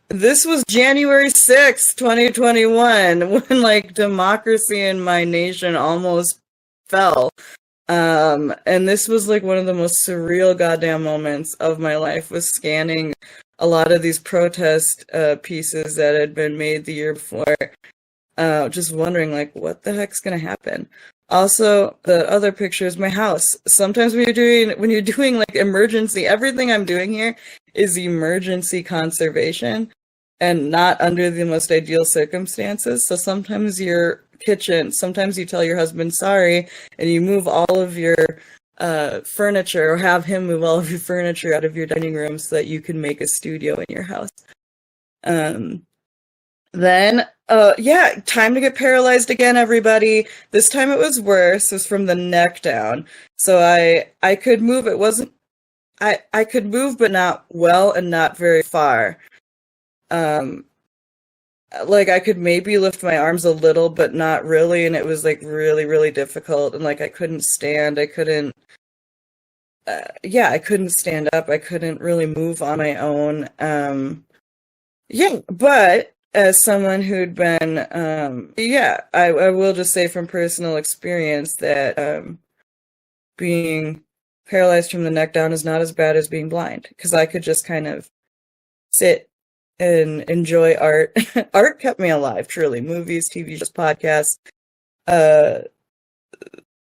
This was January 6th, 2021, when like democracy in my nation almost fell. And this was like one of the most surreal goddamn moments of my life, was scanning a lot of these protest pieces that had been made the year before, just wondering like, what the heck's gonna happen? Also, the other picture is my house. Sometimes when you're doing like emergency, everything I'm doing here is emergency conservation and not under the most ideal circumstances. So sometimes your kitchen, sometimes you tell your husband sorry and you move all of your furniture, or have him move all of your furniture out of your dining room so that you can make a studio in your house. Then time to get paralyzed again, everybody. This time it was worse. It was from the neck down. So I could move. It wasn't, I could move, but not well and not very far. Like I could maybe lift my arms a little, but not really. And it was like really, really difficult. And like I couldn't stand. I couldn't stand up. I couldn't really move on my own. But as someone who'd been, I will just say from personal experience that being paralyzed from the neck down is not as bad as being blind, because I could just kind of sit and enjoy art. Art kept me alive, truly. Movies, TV shows, podcasts.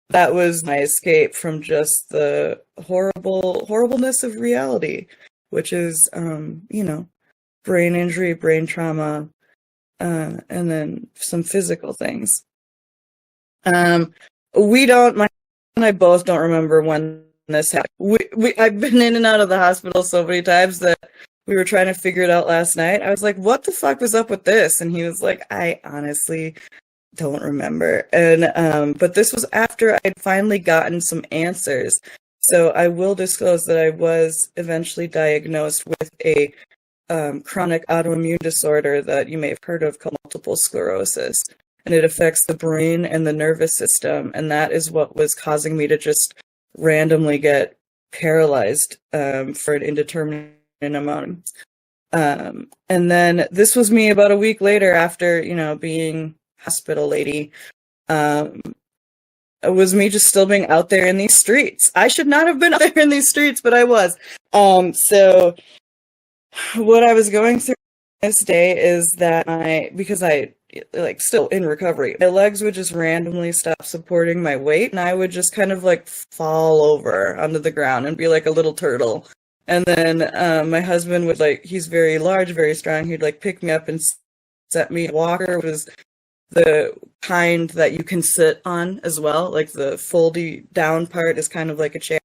That was my escape from just the horribleness of reality, which is, brain injury, brain trauma, and then some physical things. My husband and I both don't remember when this happened. I've been in and out of the hospital so many times that we were trying to figure it out last night. I was like, what the fuck was up with this? And he was like, I honestly don't remember. And but this was after I'd finally gotten some answers. So I will disclose that I was eventually diagnosed with a chronic autoimmune disorder that you may have heard of, called multiple sclerosis. And it affects the brain and the nervous system. And that is what was causing me to just randomly get paralyzed for an indeterminate amount. And then this was me about a week later after, being hospital lady. It was me just still being out there in these streets. I should not have been out there in these streets, but I was. So what I was going through this day is that because I like still in recovery, my legs would just randomly stop supporting my weight, and I would just kind of like fall over onto the ground and be like a little turtle. And then my husband would, like, he's very large, very strong. He'd like pick me up and set me. Walker was the kind that you can sit on as well. Like the foldy down part is kind of like a chair.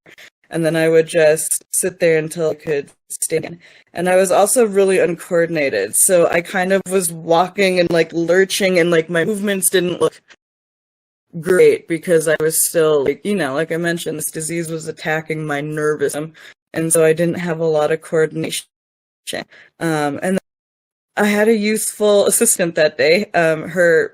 And then I would just sit there until I could stand. And I was also really uncoordinated. So I kind of was walking and like lurching, and like my movements didn't look great because I was still like, you know, like I mentioned, this disease was attacking my nervous system. And so I didn't have a lot of coordination. And I had a youthful assistant that day.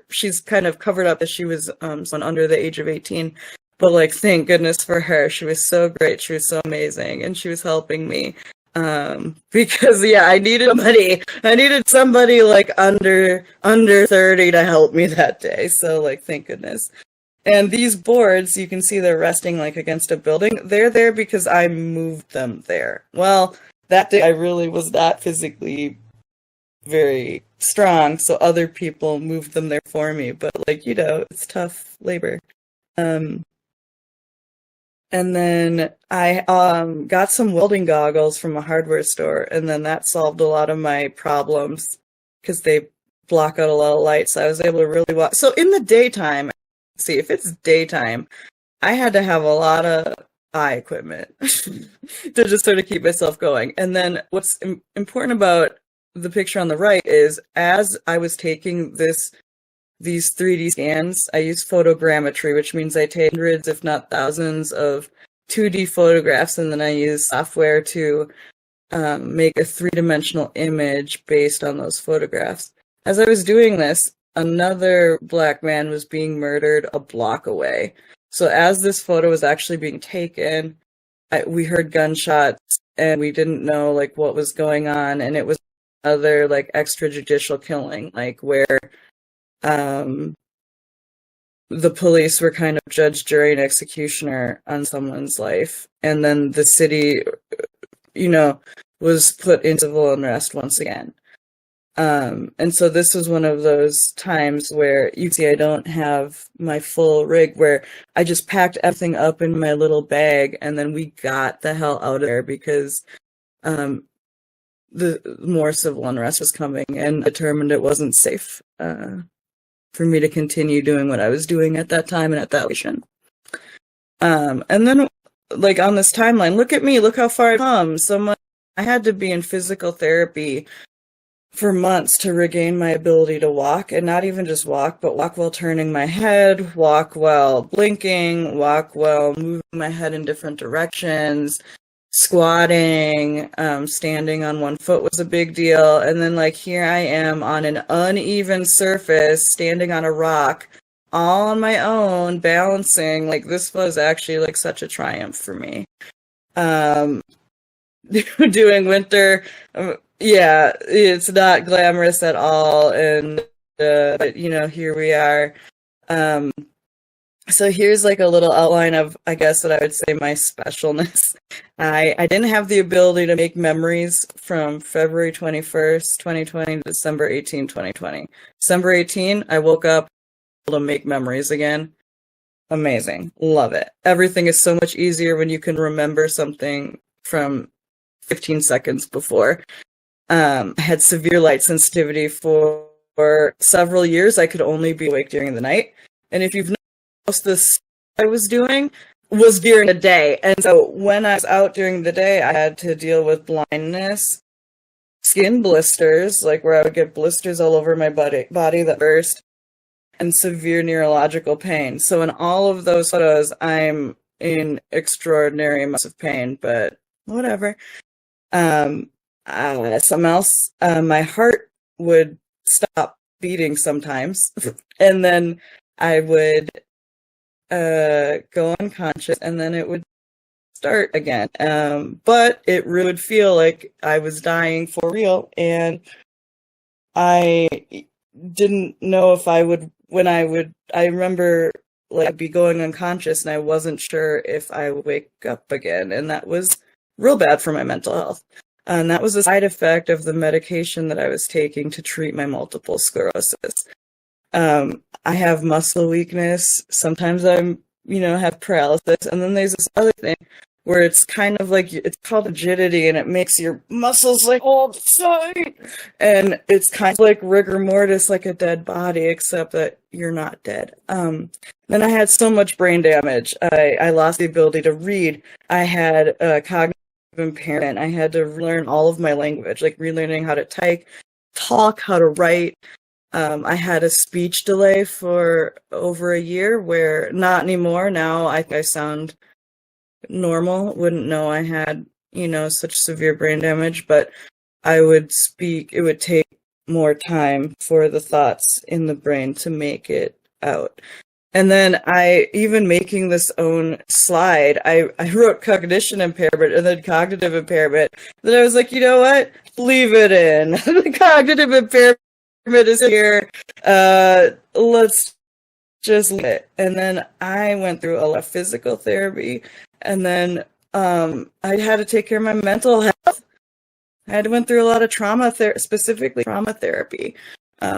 She's kind of covered up that she was someone under the age of 18. But like, thank goodness for her. She was so great. She was so amazing. And she was helping me. Because yeah, I needed somebody like under 30 to help me that day. So like, thank goodness. And these boards, you can see they're resting like against a building. They're there because I moved them there. Well, that day I really was not physically very strong, so other people moved them there for me. But like, you know, it's tough labor. And then I got some welding goggles from a hardware store, and then that solved a lot of my problems because they block out a lot of light, so I was able to really watch. So in the daytime, see, if it's daytime, I had to have a lot of eye equipment to just sort of keep myself going. And then what's important about the picture on the right is, as I was taking these 3D scans, I use photogrammetry, which means I take hundreds, if not thousands, of 2D photographs, and then I use software to make a three-dimensional image based on those photographs. As I was doing this, another Black man was being murdered a block away. So as this photo was actually being taken, we heard gunshots, and we didn't know like what was going on, and it was another like extrajudicial killing, like where the police were kind of judge, jury, and executioner on someone's life, and then the city, you know, was put in civil unrest once again. And so this was one of those times where you see I don't have my full rig, where I just packed everything up in my little bag, and then we got the hell out of there because the more civil unrest was coming, and determined it wasn't safe for me to continue doing what I was doing at that time and at that location. And then, like, on this timeline, look at me, look how far I've come. I had to be in physical therapy for months to regain my ability to walk, and not even just walk, but walk while turning my head, walk while blinking, walk while moving my head in different directions, squatting, standing on one foot was a big deal. And then like here I am on an uneven surface, standing on a rock, all on my own, balancing. Like, this was actually like such a triumph for me. Doing winter, yeah, it's not glamorous at all, and but you know, here we are. So here's like a little outline of, I guess, what I would say my specialness. I didn't have the ability to make memories from February 21st, 2020 to December 18, 2020. December 18, I woke up able to make memories again. Amazing. Love it. Everything is so much easier when you can remember something from 15 seconds before. I had severe light sensitivity for several years. I could only be awake during the night. And if you've noticed, this I was doing was during the day. And so when I was out during the day, I had to deal with blindness, skin blisters, like where I would get blisters all over my body that burst, and severe neurological pain. So in all of those photos, I'm in extraordinary amounts of pain, but whatever. Something else, my heart would stop beating sometimes, and then I would go unconscious, and then it would start again. But it really would feel like I was dying for real, and I didn't know if I would, I remember like I'd be going unconscious, and I wasn't sure if I would wake up again, and that was real bad for my mental health. And that was a side effect of the medication that I was taking to treat my multiple sclerosis. I have muscle weakness. Sometimes have paralysis. And then there's this other thing where it's kind of like, it's called rigidity, and it makes your muscles like hold tight. And it's kind of like rigor mortis, like a dead body, except that you're not dead. Then I had so much brain damage. I lost the ability to read. I had cognitive impairment. I had to relearn all of my language, like relearning how to type, talk, how to write. I had a speech delay for over a year, where not anymore. Now I sound normal. Wouldn't know I had, such severe brain damage, but I would speak. It would take more time for the thoughts in the brain to make it out. And then even making this own slide, I wrote cognition impairment and then cognitive impairment. Then I was like, you know what? Leave it in. The cognitive impairment is here. Let's just leave it. And then I went through a lot of physical therapy, and then I had to take care of my mental health. I went through a lot of specifically trauma therapy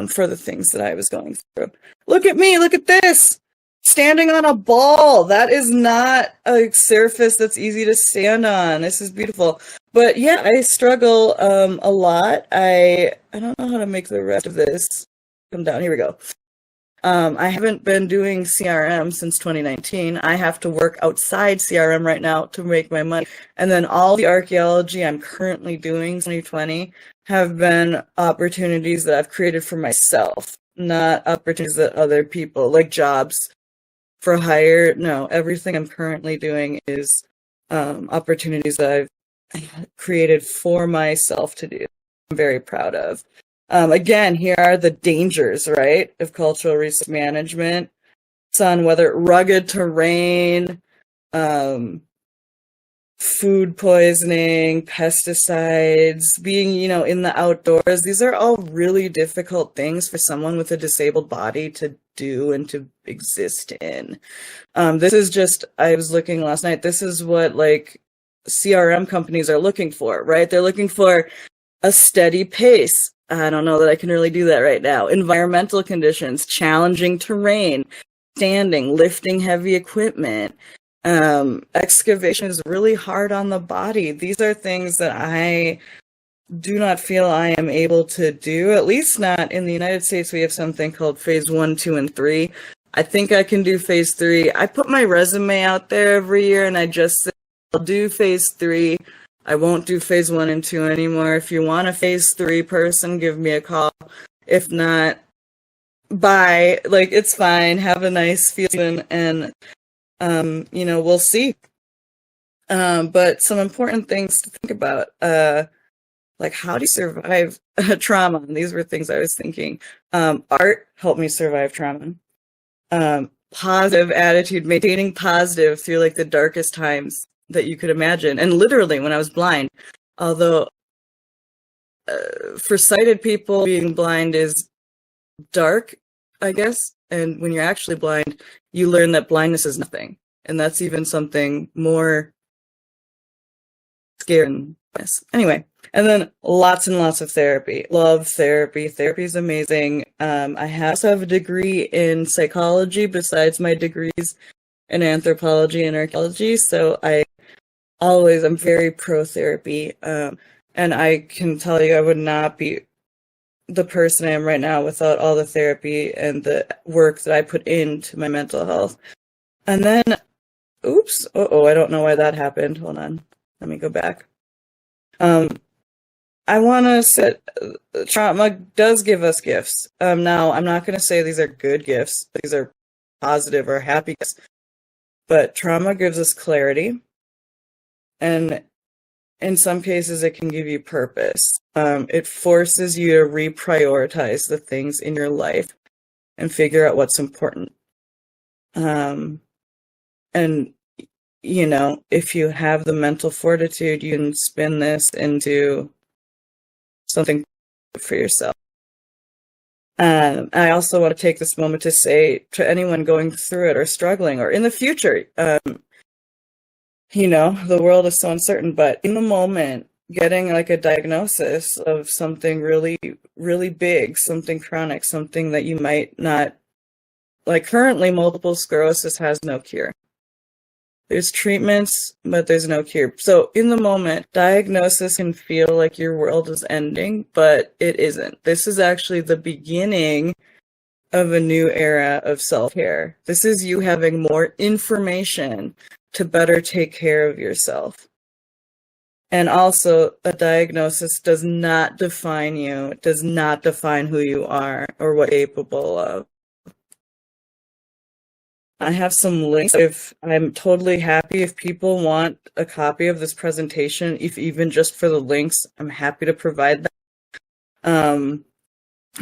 for the things that I was going through. Look at me, look at this. Standing on a ball. That is not a surface that's easy to stand on. This is beautiful. But yeah, I struggle a lot. I don't know how to make the rest of this come down. Here we go. I haven't been doing CRM since 2019. I have to work outside CRM right now to make my money. And then all the archaeology I'm currently doing 2020 have been opportunities that I've created for myself, not opportunities that other people, like jobs for hire. No, everything I'm currently doing is opportunities that I've created for myself to do. I'm very proud of. Again, here are the dangers, right, of cultural resource management. Sun, weather, rugged terrain, food poisoning, pesticides, being, in the outdoors. These are all really difficult things for someone with a disabled body to do and to exist in. This is just, I was looking last night, this is what like CRM companies are looking for, right? They're looking for a steady pace. I don't know that I can really do that right now. Environmental conditions, challenging terrain, standing, lifting heavy equipment. Excavation is really hard on the body. These are things that I do not feel I am able to do, at least not in the United States. We have something called phase 1, 2, and 3. I think I can do phase 3. I put my resume out there every year and I just say, I'll do phase 3. I won't do phase 1 and 2 anymore. If you want a phase 3 person, give me a call. If not, bye. Like, it's fine. Have a nice season, and we'll see. But some important things to think about, like how do you survive trauma? And these were things I was thinking. Art helped me survive trauma. Positive attitude, maintaining positive through like the darkest times that you could imagine. And literally when I was blind, although for sighted people, being blind is dark, I guess. And when you're actually blind, you learn that blindness is nothing. And that's even something more scary than this. Anyway, and then lots and lots of therapy. Love therapy. Therapy is amazing. I also have a degree in psychology besides my degrees in anthropology and archaeology. So I'm very pro therapy. And I can tell you I would not be the person I am right now without all the therapy and the work that I put into my mental health. And then, I don't know why that happened. Hold on. Let me go back. I want to say trauma does give us gifts. Now, I'm not going to say these are good gifts. These are positive or happy gifts. But trauma gives us clarity. And in some cases, it can give you purpose. It forces you to reprioritize the things in your life and figure out what's important. And, if you have the mental fortitude, you can spin this into something for yourself. I also want to take this moment to say to anyone going through it or struggling or in the future, the world is so uncertain, but in the moment, getting like a diagnosis of something really, really big, something chronic, something that you might not, like currently multiple sclerosis has no cure. There's treatments, but there's no cure. So in the moment, diagnosis can feel like your world is ending, but it isn't. This is actually the beginning of a new era of self-care. This is you having more information to better take care of yourself. And also, a diagnosis does not define you. It does not define who you are or what you're capable of. I have some links. If I'm totally happy if people want a copy of this presentation, if even just for the links, I'm happy to provide that.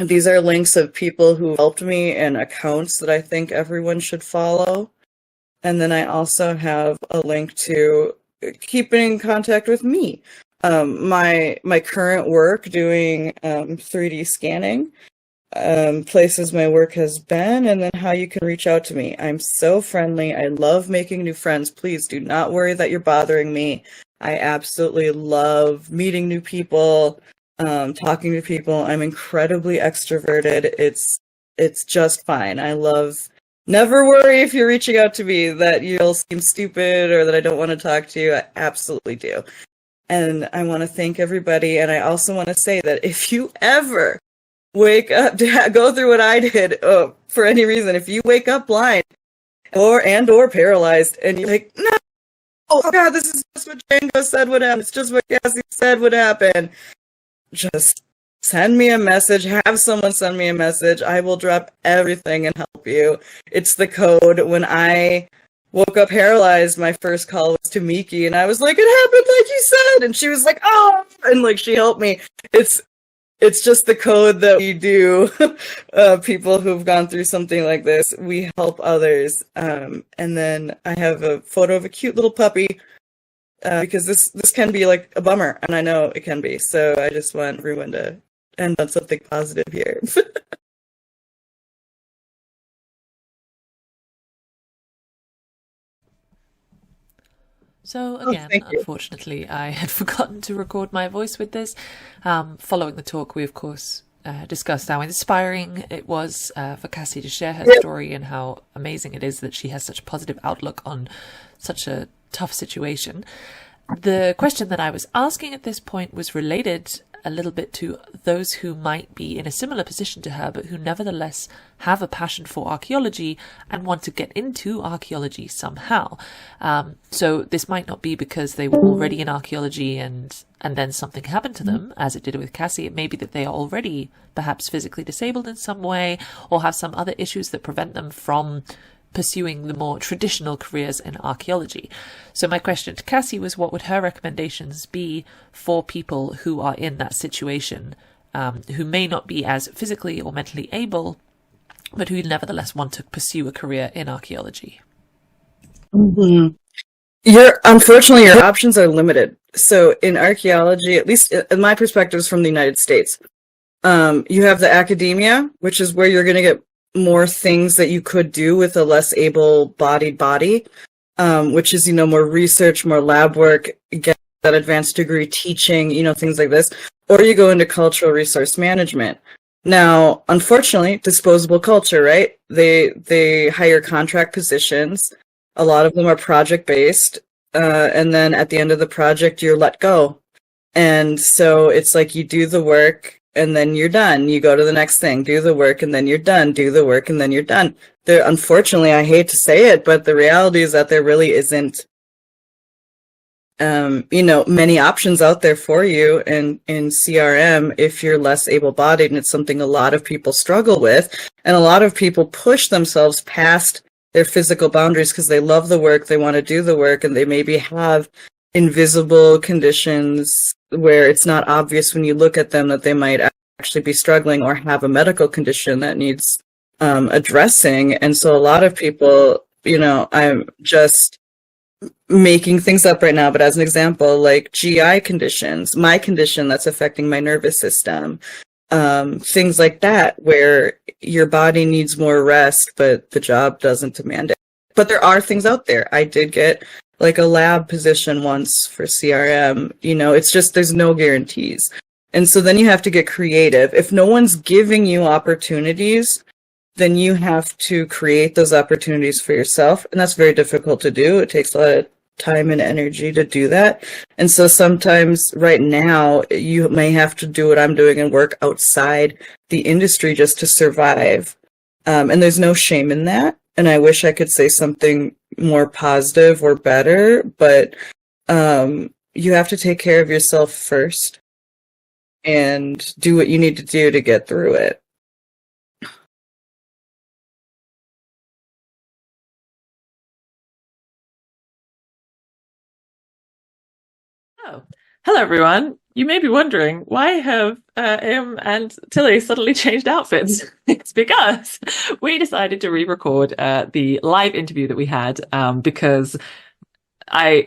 These are links of people who helped me and accounts that I think everyone should follow. And then I also have a link to keeping in contact with me. My current work doing 3D scanning, places my work has been, and then how you can reach out to me. I'm so friendly. I love making new friends. Please do not worry that you're bothering me. I absolutely love meeting new people, talking to people. I'm incredibly extroverted. It's just fine. I love. Never worry if you're reaching out to me that you'll seem stupid or that I don't want to talk to you. I absolutely do. And I want to thank everybody. And I also want to say that if you ever wake up to go through what I did, for any reason, if you wake up blind or paralyzed and you're like, no, oh God, this is just what Django said would happen. It's just what Cassie said would happen. Just send me a message. Have someone send me a message. I will drop everything and help you. It's the code. When I woke up paralyzed, my first call was to Miki, and I was like, it happened like you said. And she was like, oh, and like she helped me. It's just the code that we do. People who've gone through something like this, we help others. And then I have a photo of a cute little puppy. Because this can be like a bummer, and I know it can be. So I just want everyone to end on something positive here. So again, unfortunately, I had forgotten to record my voice with this. Following the talk, we of course discussed how inspiring it was for Cassie to share her story and how amazing it is that she has such a positive outlook on such a tough situation. The question that I was asking at this point was related a little bit to those who might be in a similar position to her, but who nevertheless have a passion for archaeology and want to get into archaeology somehow. So this might not be because they were already in archaeology and then something happened to them, as it did with Cassie. It may be that they are already perhaps physically disabled in some way or have some other issues that prevent them from pursuing the more traditional careers in archaeology. So my question to Cassie was, what would her recommendations be for people who are in that situation, who may not be as physically or mentally able, but who nevertheless want to pursue a career in archaeology? Mm-hmm. Unfortunately, your options are limited. So in archaeology, at least in my perspective is from the United States, you have the academia, which is where you're going to get more things that you could do with a less able-bodied body, which is, more research, more lab work, get that advanced degree teaching, things like this. Or you go into cultural resource management. Now, unfortunately, disposable culture, right? They hire contract positions. A lot of them are project-based. And then at the end of the project, you're let go. And so it's like you do the work, and then you're done. You go to the next thing, do the work, and then you're done. Do the work, and then you're done. Unfortunately, I hate to say it, but the reality is that there really isn't, many options out there for you in CRM if you're less able-bodied, and it's something a lot of people struggle with. And a lot of people push themselves past their physical boundaries because they love the work, they want to do the work, and they maybe have invisible conditions where it's not obvious when you look at them that they might actually be struggling or have a medical condition that needs addressing. And so a lot of people, I'm just making things up right now, but as an example, like GI conditions, my condition that's affecting my nervous system, things like that, where your body needs more rest, but the job doesn't demand it. But there are things out there. I did get like a lab position once for CRM. You know, it's just there's no guarantees. And so then you have to get creative. If no one's giving you opportunities, then you have to create those opportunities for yourself. And that's very difficult to do. It takes a lot of time and energy to do that. And so sometimes right now you may have to do what I'm doing and work outside the industry just to survive. And there's no shame in that. And I wish I could say something more positive or better, but you have to take care of yourself first and do what you need to do to get through it. Oh, hello everyone. You may be wondering, why have Em and Tilly suddenly changed outfits? It's because we decided to re-record the live interview that we had because I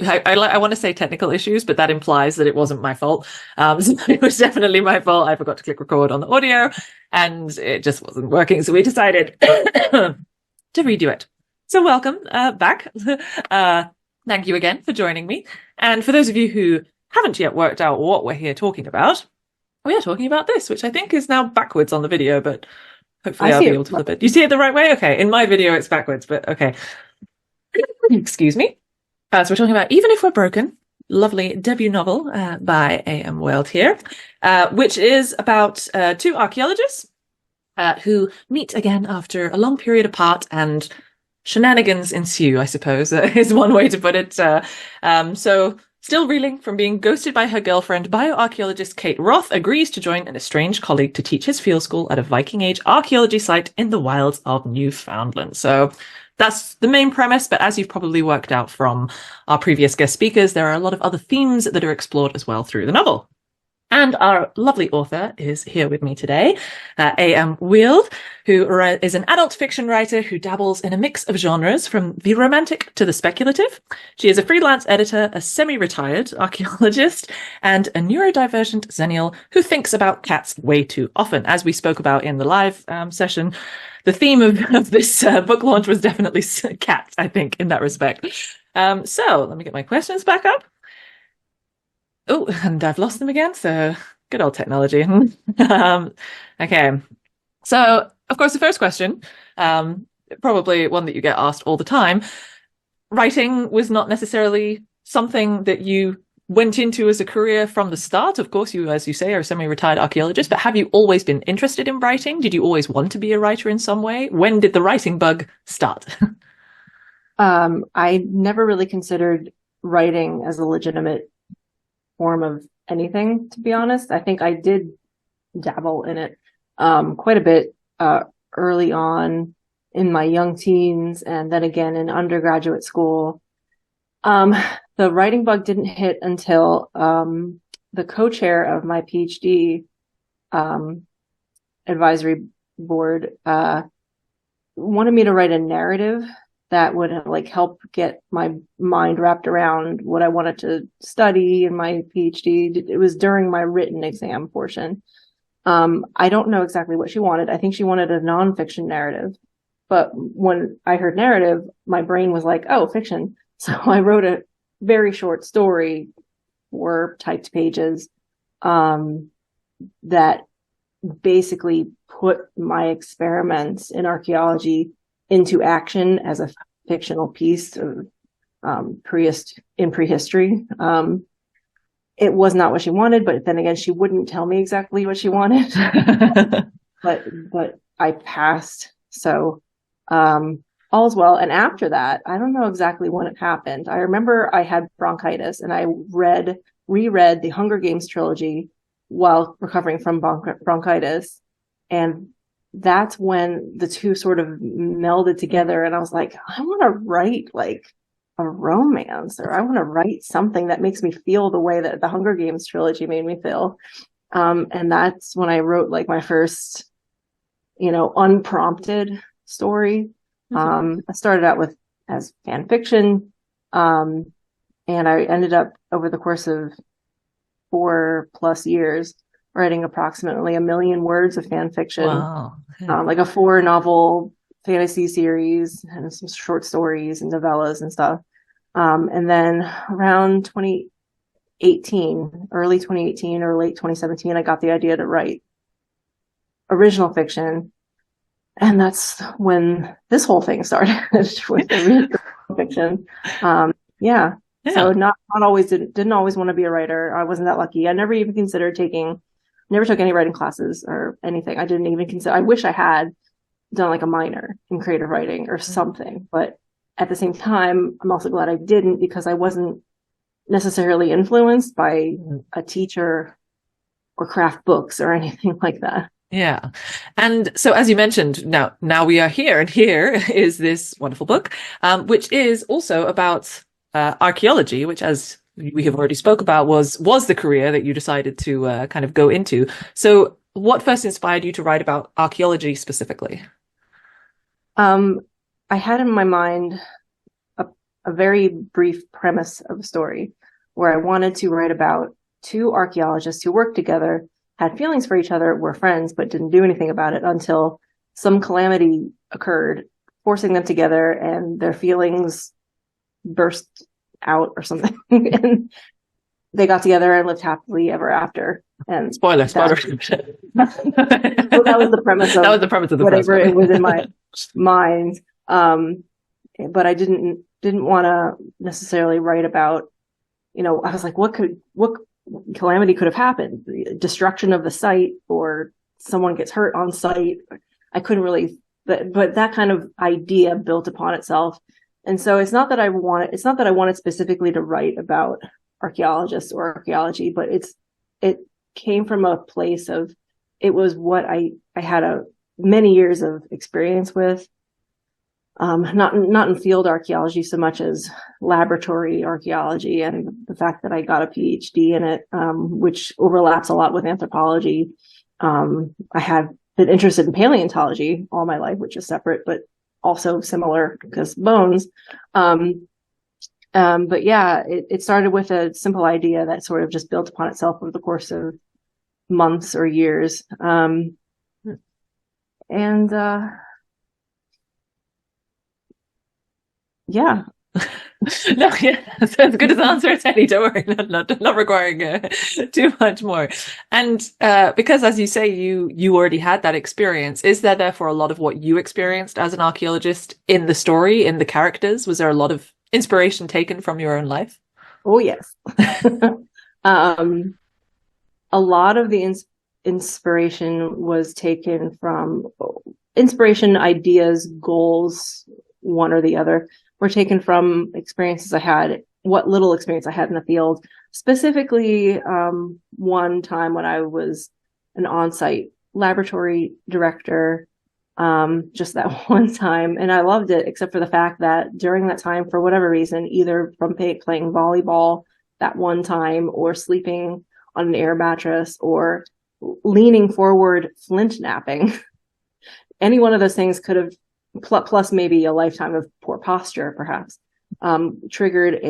want to say technical issues, but that implies that it wasn't my fault. So it was definitely my fault. I forgot to click record on the audio and it just wasn't working. So we decided to redo it. So welcome back. Thank you again for joining me. And for those of you who haven't yet worked out what we're here talking about, we are talking about this, which I think is now backwards on the video, but hopefully I'll be able to flip it. You see it the right way? Okay. In my video, it's backwards, but okay. Excuse me. So we're talking about Even If We're Broken, lovely debut novel by A.M. Weald here, which is about two archaeologists who meet again after a long period apart and shenanigans ensue, I suppose, is one way to put it. So still reeling from being ghosted by her girlfriend, bioarchaeologist Kate Roth agrees to join an estranged colleague to teach his field school at a Viking-age archaeology site in the wilds of Newfoundland. So that's the main premise, but as you've probably worked out from our previous guest speakers, there are a lot of other themes that are explored as well through the novel. And our lovely author is here with me today, A.M. Weald, who is an adult fiction writer who dabbles in a mix of genres from the romantic to the speculative. She is a freelance editor, a semi-retired archaeologist, and a neurodivergent zennial who thinks about cats way too often. As we spoke about in the live session, the theme of this book launch was definitely cats, I think, in that respect. So let me get my questions back up. Oh, and I've lost them again, so good old technology. Okay, so of course the first question, probably one that you get asked all the time. Writing was not necessarily something that you went into as a career from the start. Of course, you, as you say, are a semi-retired archaeologist, but have you always been interested in writing? Did you always want to be a writer in some way? When did the writing bug start? I never really considered writing as a legitimate form of anything, to be honest. I think I did dabble in it quite a bit early on in my young teens, and then again in undergraduate school. The writing bug didn't hit until the co-chair of my PhD advisory board wanted me to write a narrative that would like help get my mind wrapped around what I wanted to study in my PhD. It was during my written exam portion. I don't know exactly what she wanted. I think she wanted a nonfiction narrative. But when I heard narrative, my brain was like, oh, fiction. So I wrote a very short story, 4 typed pages, that basically put my experiments in archaeology into action as a fictional piece of prehistory. It was not what she wanted, but then again, she wouldn't tell me exactly what she wanted. but I passed, so all's well. And after that, I don't know exactly when it happened. I remember I had bronchitis, and I reread the Hunger Games trilogy while recovering from bronchitis, and that's when the two sort of melded together, and I was like, I want to write like a romance, or I want to write something that makes me feel the way that the Hunger Games trilogy made me feel. And that's when I wrote like my first, unprompted story. I started out as fan fiction, and I ended up over the course of 4+ years writing approximately 1 million words of fan fiction. Wow. Like a 4-novel fantasy series and some short stories and novellas and stuff. And then around 2018, early 2018 or late 2017, I got the idea to write original fiction. And that's when this whole thing started with the original fiction. Yeah. So not always didn't always want to be a writer. I wasn't that lucky. I never even considered never took any writing classes or anything. I didn't even consider, I wish I had done like a minor in creative writing or something, but at the same time, I'm also glad I didn't, because I wasn't necessarily influenced by a teacher or craft books or anything like that. Yeah. And so, as you mentioned, now we are here, and here is this wonderful book, which is also about archaeology, which, as we have already spoke about, was the career that you decided to kind of go into. So what first inspired you to write about archaeology specifically? I had in my mind a very brief premise of a story where I wanted to write about two archaeologists who worked together, had feelings for each other, were friends, but didn't do anything about it until some calamity occurred, forcing them together, and their feelings burst out or something. And they got together and lived happily ever after. And spoiler. Well, that was the premise of whatever it was in my mind. But I didn't want to necessarily write about, I was like, what calamity could have happened? The destruction of the site, or someone gets hurt on site. I couldn't really, but that kind of idea built upon itself. And so it's not that I wanted specifically to write about archaeologists or archaeology, but it came from a place of, it was what I had many years of experience with. Not in field archaeology so much as laboratory archaeology, and the fact that I got a PhD in it, which overlaps a lot with anthropology. I have been interested in paleontology all my life, which is separate, but also similar because bones. But yeah, it started with a simple idea that sort of just built upon itself over the course of months or years. Yeah. No, yeah, that's as good as an answer as any. Don't worry, not requiring too much more. And because, as you say, you already had that experience, is there therefore a lot of what you experienced as an archaeologist in the story, in the characters? Was there a lot of inspiration taken from your own life? Oh, yes. A lot of the inspiration was taken from ideas, goals, one or the other, were taken from experiences I had, what little experience I had in the field. Specifically, one time when I was an on-site laboratory director, just that one time. And I loved it, except for the fact that during that time, for whatever reason, either from playing volleyball that one time, or sleeping on an air mattress, or leaning forward, flint napping, any one of those things could have, plus maybe a lifetime of poor posture, perhaps, triggered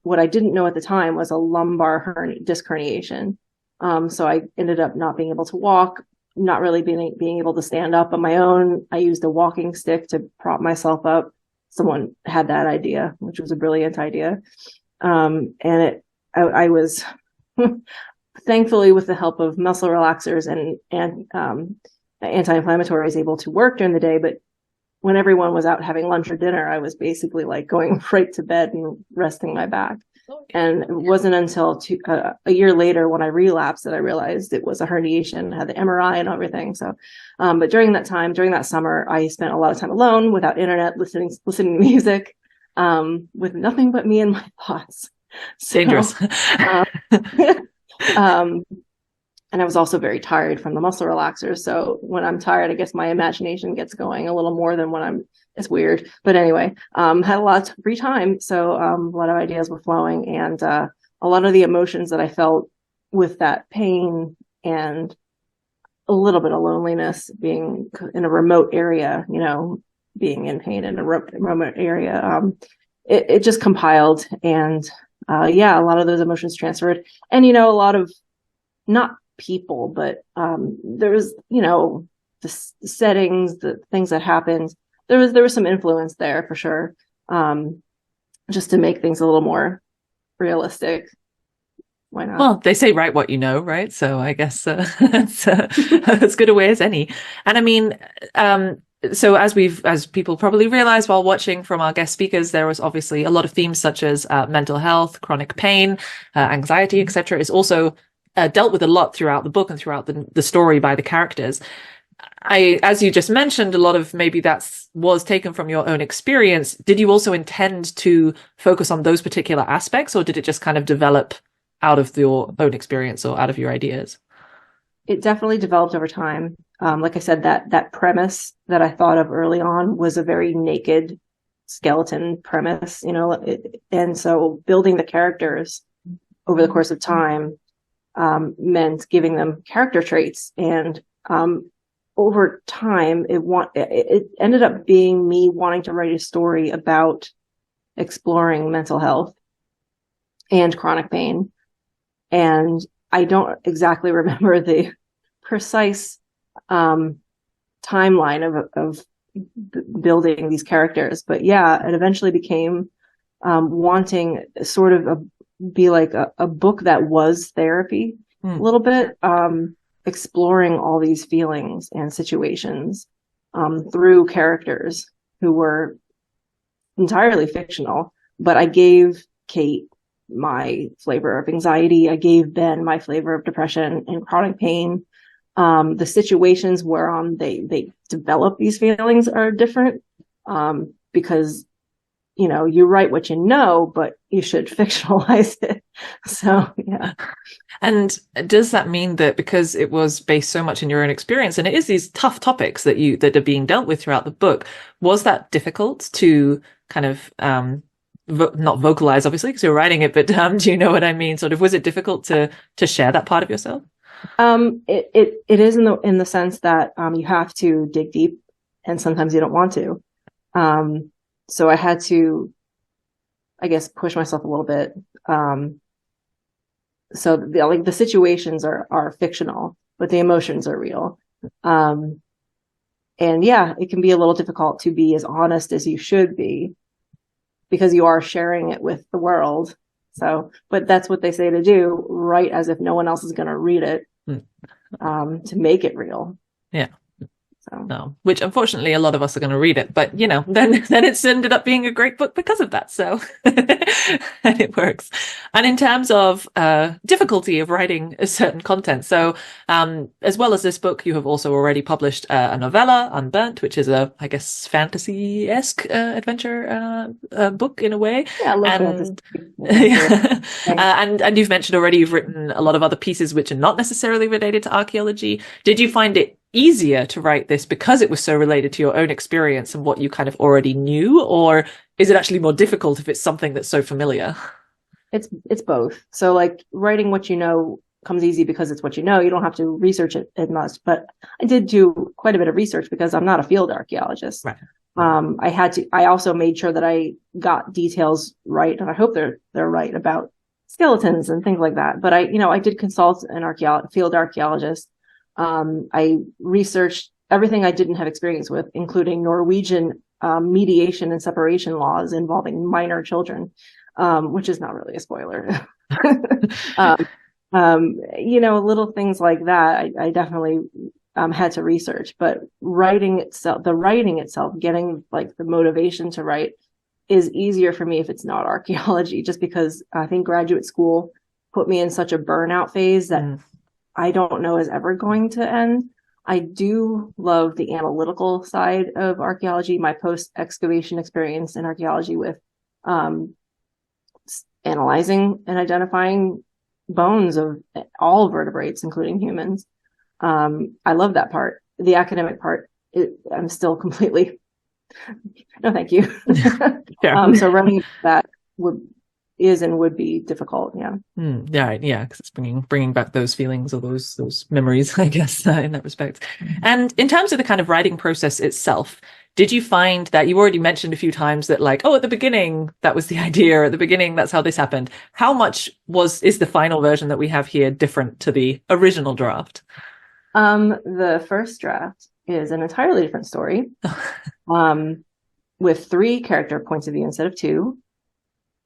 what I didn't know at the time was a lumbar disc herniation. So I ended up not being able to walk, not really being able to stand up on my own. I used a walking stick to prop myself up. Someone had that idea, which was a brilliant idea. I was thankfully, with the help of muscle relaxers and anti-inflammatories, able to work during the day, but when everyone was out having lunch or dinner, I was basically like going right to bed and resting my back. And it wasn't until a year later when I relapsed that I realized it was a herniation, had the MRI and everything. So, but during that summer, I spent a lot of time alone, without internet, listening to music, with nothing but me and my thoughts. Dangerous. And I was also very tired from the muscle relaxers. So when I'm tired, I guess my imagination gets going a little more than when it's weird. But anyway, had a lot of free time. So a lot of ideas were flowing, and a lot of the emotions that I felt with that pain and a little bit of loneliness, being in a remote area, being in pain in a remote area, it just compiled. And a lot of those emotions transferred. And, a lot of, not people, but there was, the settings, the things that happened. There was some influence there for sure. just to make things a little more realistic. Why not? Well, they say write what you know, right? So I guess that's as good a way as any. And I mean, so as people probably realize while watching from our guest speakers, there was obviously a lot of themes such as mental health, chronic pain, anxiety, etc. is also dealt with a lot throughout the book and throughout the story by the characters. As you just mentioned, a lot of maybe was taken from your own experience. Did you also intend to focus on those particular aspects, or did it just kind of develop out of your own experience or out of your ideas? It definitely developed over time. Like I said, that premise that I thought of early on was a very naked skeleton premise, and so building the characters over the course of time meant giving them character traits, and over time it ended up being me wanting to write a story about exploring mental health and chronic pain. And I don't exactly remember the precise timeline of building these characters, but yeah, it eventually became wanting sort of be like a book that was therapy a little bit, exploring all these feelings and situations through characters who were entirely fictional, but I gave Kate my flavor of anxiety. I gave Ben my flavor of depression and chronic pain. The situations whereon they develop these feelings are different, because, you write what you know, but you should fictionalize it. So, yeah. And does that mean that because it was based so much in your own experience, and it is these tough topics that are being dealt with throughout the book, was that difficult to kind of, not vocalize, obviously, because you're writing it, but do you know what I mean? Sort of, was it difficult to share that part of yourself? It is in the sense that you have to dig deep, and sometimes you don't want to. So I had to, I guess, push myself a little bit. So the situations are fictional, but the emotions are real. And yeah, it can be a little difficult to be as honest as you should be, because you are sharing it with the world. So, but that's what they say to do, write as if no one else is going to read it, to make it real. Yeah. So. No, which unfortunately a lot of us are going to read it, but then it's ended up being a great book because of that. So and it works. And in terms of difficulty of writing a certain content, so as well as this book, you have also already published a novella, Unburnt, which is I guess fantasy-esque adventure book in a way. Yeah, I love fantasy. And you've mentioned already you've written a lot of other pieces which are not necessarily related to archaeology. Did you find it easier to write this because it was so related to your own experience and what you kind of already knew, or is it actually more difficult if it's something that's so familiar? It's both. So like writing what you know comes easy because it's what you know. You don't have to research it as much, but I did do quite a bit of research because I'm not a field archaeologist. Right. I also made sure that I got details right, and I hope they're right about skeletons and things like that. But I did consult an field archaeologist. I researched everything I didn't have experience with, including Norwegian mediation and separation laws involving minor children, which is not really a spoiler. Little things like that. I definitely had to research, but the writing itself, getting like the motivation to write is easier for me if it's not archaeology, just because I think graduate school put me in such a burnout phase that I don't know is ever going to end. I do love the analytical side of archaeology, my post-excavation experience in archaeology with analyzing and identifying bones of all vertebrates, including humans. I love that part. The academic part, I'm still completely, no, thank you. Yeah. So running that would be difficult. Yeah. Yeah. Because it's bringing back those feelings or those memories, I guess, in that respect. And in terms of the kind of writing process itself, did you find that you already mentioned a few times that at the beginning, that was the idea, at the beginning, that's how this happened. How much is the final version that we have here different to the original draft? The first draft is an entirely different story, with 3 character points of view instead of 2.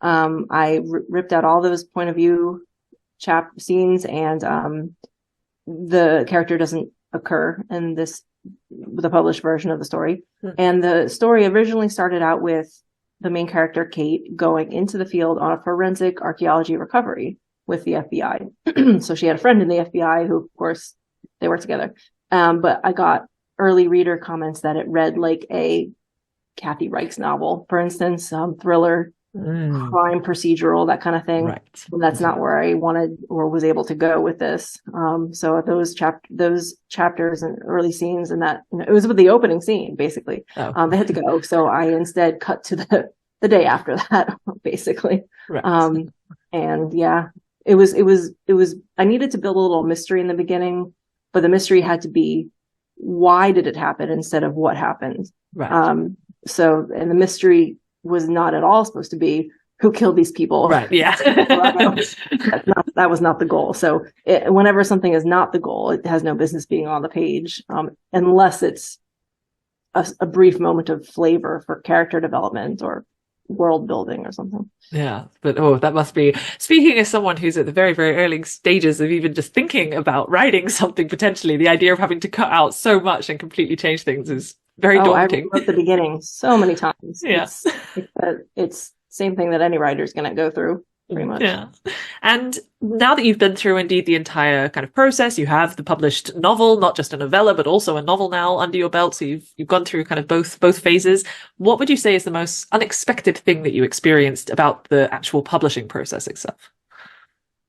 I ripped out all those point of view scenes, and the character doesn't occur in the published version of the story. And the story originally started out with the main character, Kate, going into the field on a forensic archaeology recovery with the FBI. So she had a friend in the FBI who, of course, they worked together. But I got early reader comments that it read like a Kathy Reichs novel, for instance, thriller, crime procedural, that kind of thing. Right. And that's not where I wanted or was able to go with this. So those chapters and early scenes, and that, it was with the opening scene, basically. They had to go. So I instead cut to the day after that, basically. Right. And yeah, it was, I needed to build a little mystery in the beginning, but the mystery had to be, why did it happen instead of what happened? Right. And the mystery was not at all supposed to be who killed these people. Right. Yeah. That was not the goal. So whenever something is not the goal, it has no business being on the page, unless it's a brief moment of flavor for character development or world building or something. Yeah, but that must be, speaking as someone who's at the very, very early stages of even just thinking about writing something, potentially the idea of having to cut out so much and completely change things is very daunting. I wrote the beginning so many times. Yeah. It's same thing that any writer is going to go through, pretty much. Yeah. And now that you've been through indeed the entire kind of process, you have the published novel, not just a novella, but also a novel now under your belt. So you've gone through kind of both phases. What would you say is the most unexpected thing that you experienced about the actual publishing process itself?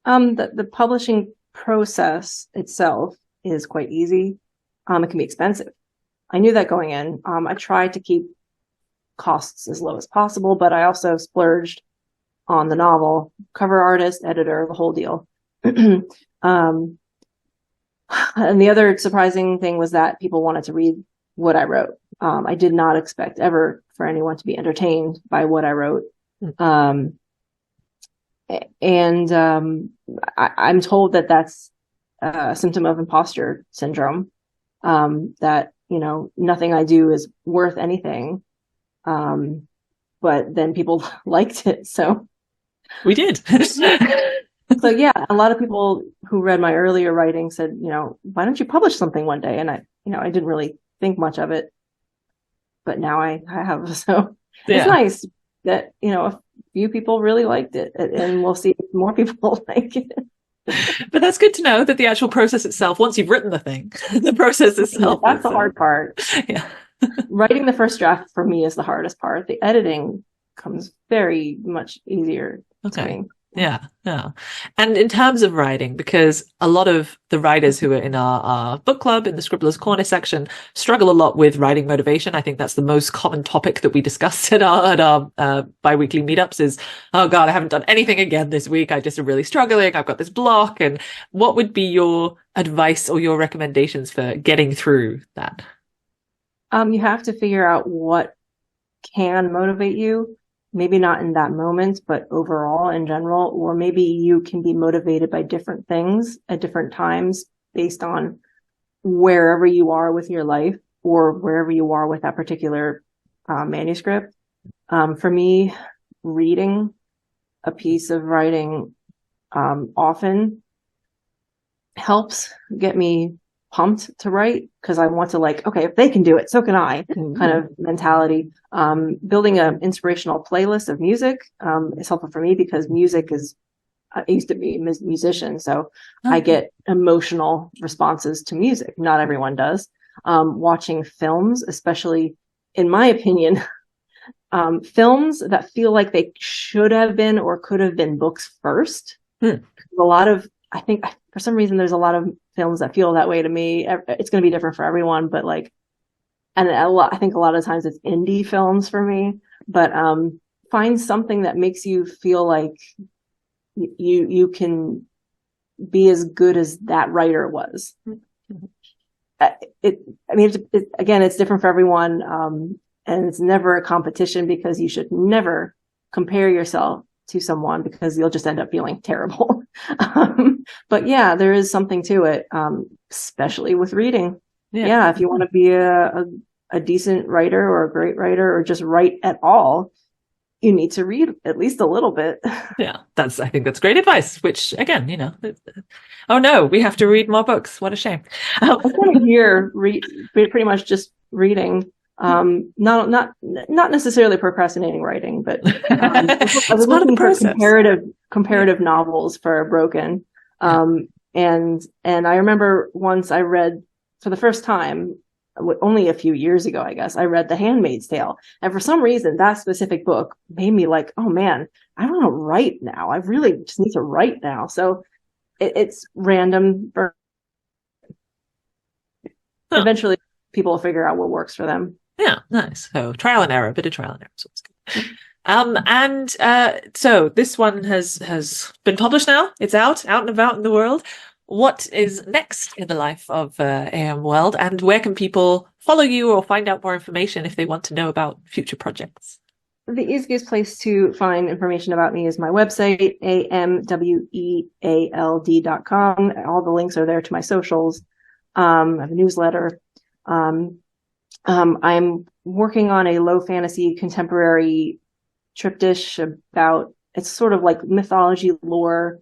The publishing process itself is quite easy. It can be expensive. I knew that going in. I tried to keep costs as low as possible, but I also splurged on the novel, cover artist, editor, the whole deal. And the other surprising thing was that people wanted to read what I wrote. I did not expect ever for anyone to be entertained by what I wrote. I'm told that that's a symptom of imposter syndrome, that, nothing I do is worth anything. But then people liked it. So we did. So yeah, a lot of people who read my earlier writing said, why don't you publish something one day? And I didn't really think much of it, but now I have. So yeah. It's nice that, a few people really liked it, and we'll see if more people like it. But that's good to know that the actual process itself, once you've written the thing, the process itself. That's the hard part. Yeah. Writing the first draft for me is the hardest part. The editing comes very much easier to me. Yeah. And in terms of writing, because a lot of the writers who are in our book club, in the Scribbler's Corner section, struggle a lot with writing motivation. I think that's the most common topic that we discuss at our bi-weekly meetups is, oh God, I haven't done anything again this week. I just am really struggling. I've got this block. And what would be your advice or your recommendations for getting through that? You have to figure out what can motivate you. Maybe not in that moment, but overall in general, or maybe you can be motivated by different things at different times based on wherever you are with your life or wherever you are with that particular manuscript. For me, reading a piece of writing often helps get me pumped to write, because I want to, okay, if they can do it, so can I, kind of mentality. Building an inspirational playlist of music is helpful for me, because music I used to be a musician, so I get emotional responses to music. Not everyone does. Watching films, especially, in my opinion, films that feel like they should have been or could have been books first. I think for some reason there's a lot of films that feel that way to me. It's going to be different for everyone, but I think a lot of times it's indie films for me, but find something that makes you feel like you can be as good as that writer was. Again, it's different for everyone. And it's never a competition, because you should never compare yourself to someone, because you'll just end up feeling terrible. But yeah, there is something to it, especially with reading. Yeah, if you want to be a decent writer or a great writer or just write at all, you need to read at least a little bit. Yeah, I think that's great advice, which again, oh no, we have to read more books. What a shame. I spent a year pretty much just reading, not necessarily procrastinating writing, but I was looking for comparative novels for Broken. And I remember once I read for the first time, only a few years ago, I guess, I read The Handmaid's Tale. And for some reason, that specific book made me like, oh man, I want to write now. I really just need to write now. So it's random. Eventually, people will figure out what works for them. Yeah, nice. So trial and error, a bit of trial and error. So it's good. So this one has been published now. It's out and about in the world. What is next in the life of A.M. Weald, and where can people follow you or find out more information if they want to know about future projects? The easiest place to find information about me is my website, amweald.com. All the links are there to my socials. I have a newsletter. I'm working on a low fantasy contemporary triptych about, it's sort of like mythology lore.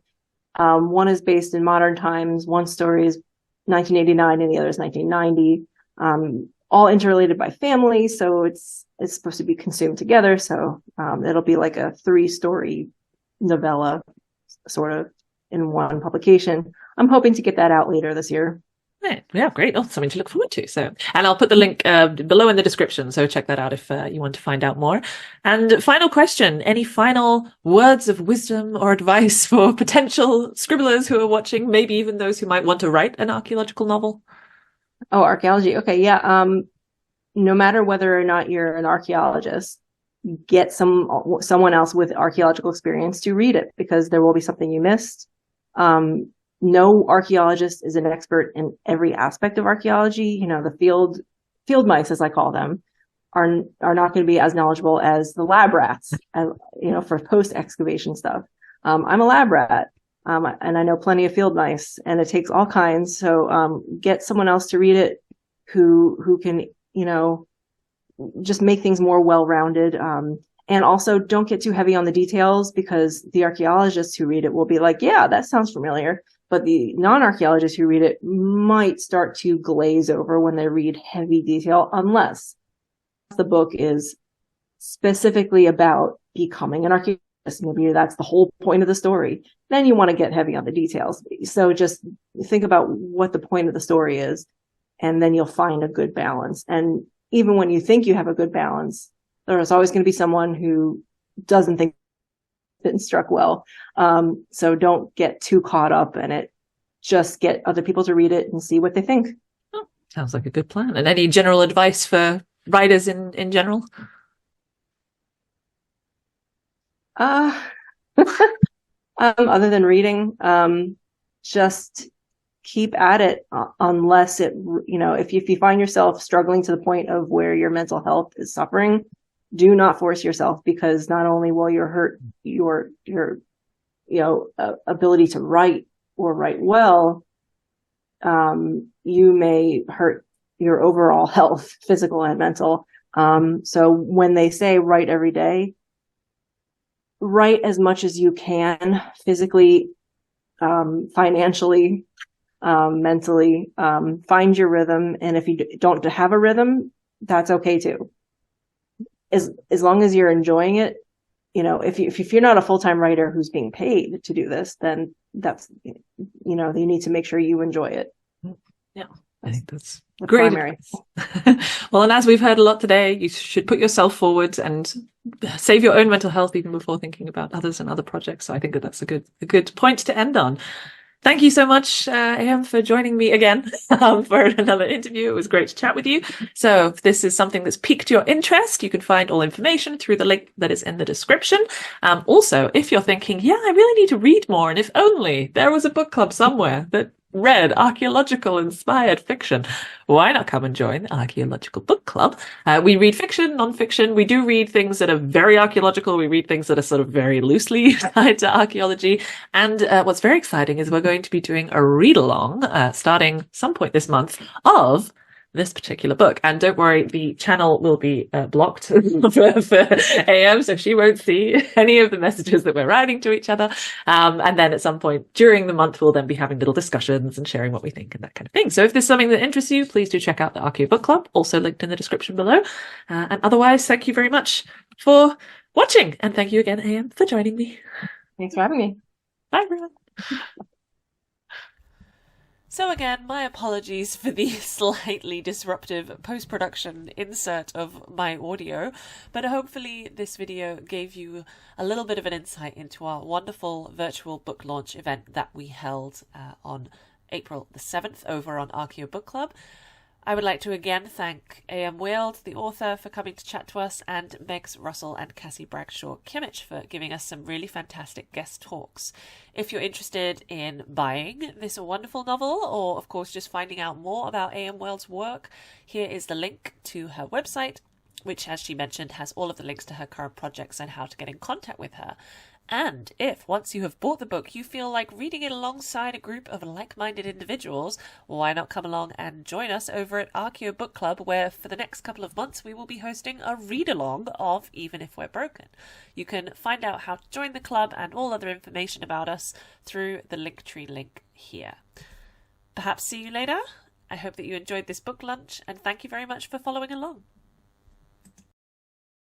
One is based in modern times. One story is 1989 and the other is 1990. All interrelated by family. So it's supposed to be consumed together. So it'll be like a 3-story novella sort of in one publication. I'm hoping to get that out later this year. Right. Yeah, great. Oh, something to look forward to. So, and I'll put the link below in the description. So check that out if you want to find out more. And final question, any final words of wisdom or advice for potential scribblers who are watching, maybe even those who might want to write an archaeological novel? Oh, archaeology. Okay. Yeah. No matter whether or not you're an archaeologist, get someone else with archaeological experience to read it, because there will be something you missed. No archaeologist is an expert in every aspect of archaeology. The field mice, as I call them, are not going to be as knowledgeable as the lab rats, for post-excavation stuff. I'm a lab rat, and I know plenty of field mice, and it takes all kinds. So get someone else to read it who can, just make things more well-rounded. And also don't get too heavy on the details, because the archaeologists who read it will be like, yeah, that sounds familiar. But the non-archaeologists who read it might start to glaze over when they read heavy detail, unless the book is specifically about becoming an archaeologist. Maybe that's the whole point of the story. Then you want to get heavy on the details. So just think about what the point of the story is, and then you'll find a good balance. And even when you think you have a good balance, there's always going to be someone who doesn't think it struck well. So don't get too caught up in it. Just get other people to read it and see what they think. Oh, sounds like a good plan. And any general advice for writers in general? Other than reading, just keep at it, unless if you find yourself struggling to the point of where your mental health is suffering, do not force yourself, because not only will you hurt your ability to write or write well, you may hurt your overall health, physical and mental. So when they say write every day, write as much as you can, physically, financially, mentally. Find your rhythm, and if you don't have a rhythm, that's okay too. As long as you're enjoying it, if you're not a full-time writer who's being paid to do this, then that's, you need to make sure you enjoy it. Yeah, I think that's great. Primary. Well, and as we've heard a lot today, you should put yourself forward and save your own mental health even before thinking about others and other projects. So I think that's a good point to end on. Thank you so much, AM, for joining me again for another interview. It was great to chat with you. So if this is something that's piqued your interest, you can find all information through the link that is in the description. Also, if you're thinking, yeah, I really need to read more, and if only there was a book club somewhere that read archaeological inspired fiction, why not come and join the Archaeological Book Club? We read fiction, non-fiction. We do read things that are very archaeological. We read things that are sort of very loosely tied to archaeology. And what's very exciting is we're going to be doing a read-along starting some point this month of this particular book. And don't worry, the channel will be blocked for AM, so she won't see any of the messages that we're writing to each other. And then at some point during the month, we'll then be having little discussions and sharing what we think and that kind of thing. So if there's something that interests you, please do check out the Archaeo Book Club, also linked in the description below. And otherwise, thank you very much for watching. And thank you again, AM, for joining me. Thanks for having me. Bye, everyone. So again, my apologies for the slightly disruptive post-production insert of my audio, but hopefully this video gave you a little bit of an insight into our wonderful virtual book launch event that we held on April the 7th over on Archaeo Book Club. I would like to again thank A.M. Weald, the author, for coming to chat to us, and Megs Russell and Cassie Bragshaw-Kimmich for giving us some really fantastic guest talks. If you're interested in buying this wonderful novel, or of course just finding out more about A.M. Weald's work, here is the link to her website, which, as she mentioned, has all of the links to her current projects and how to get in contact with her. And if, once you have bought the book, you feel like reading it alongside a group of like-minded individuals, why not come along and join us over at Archaeo Book Club, where for the next couple of months we will be hosting a read-along of Even If We're Broken. You can find out how to join the club and all other information about us through the Linktree link here. Perhaps see you later. I hope that you enjoyed this book lunch, and thank you very much for following along.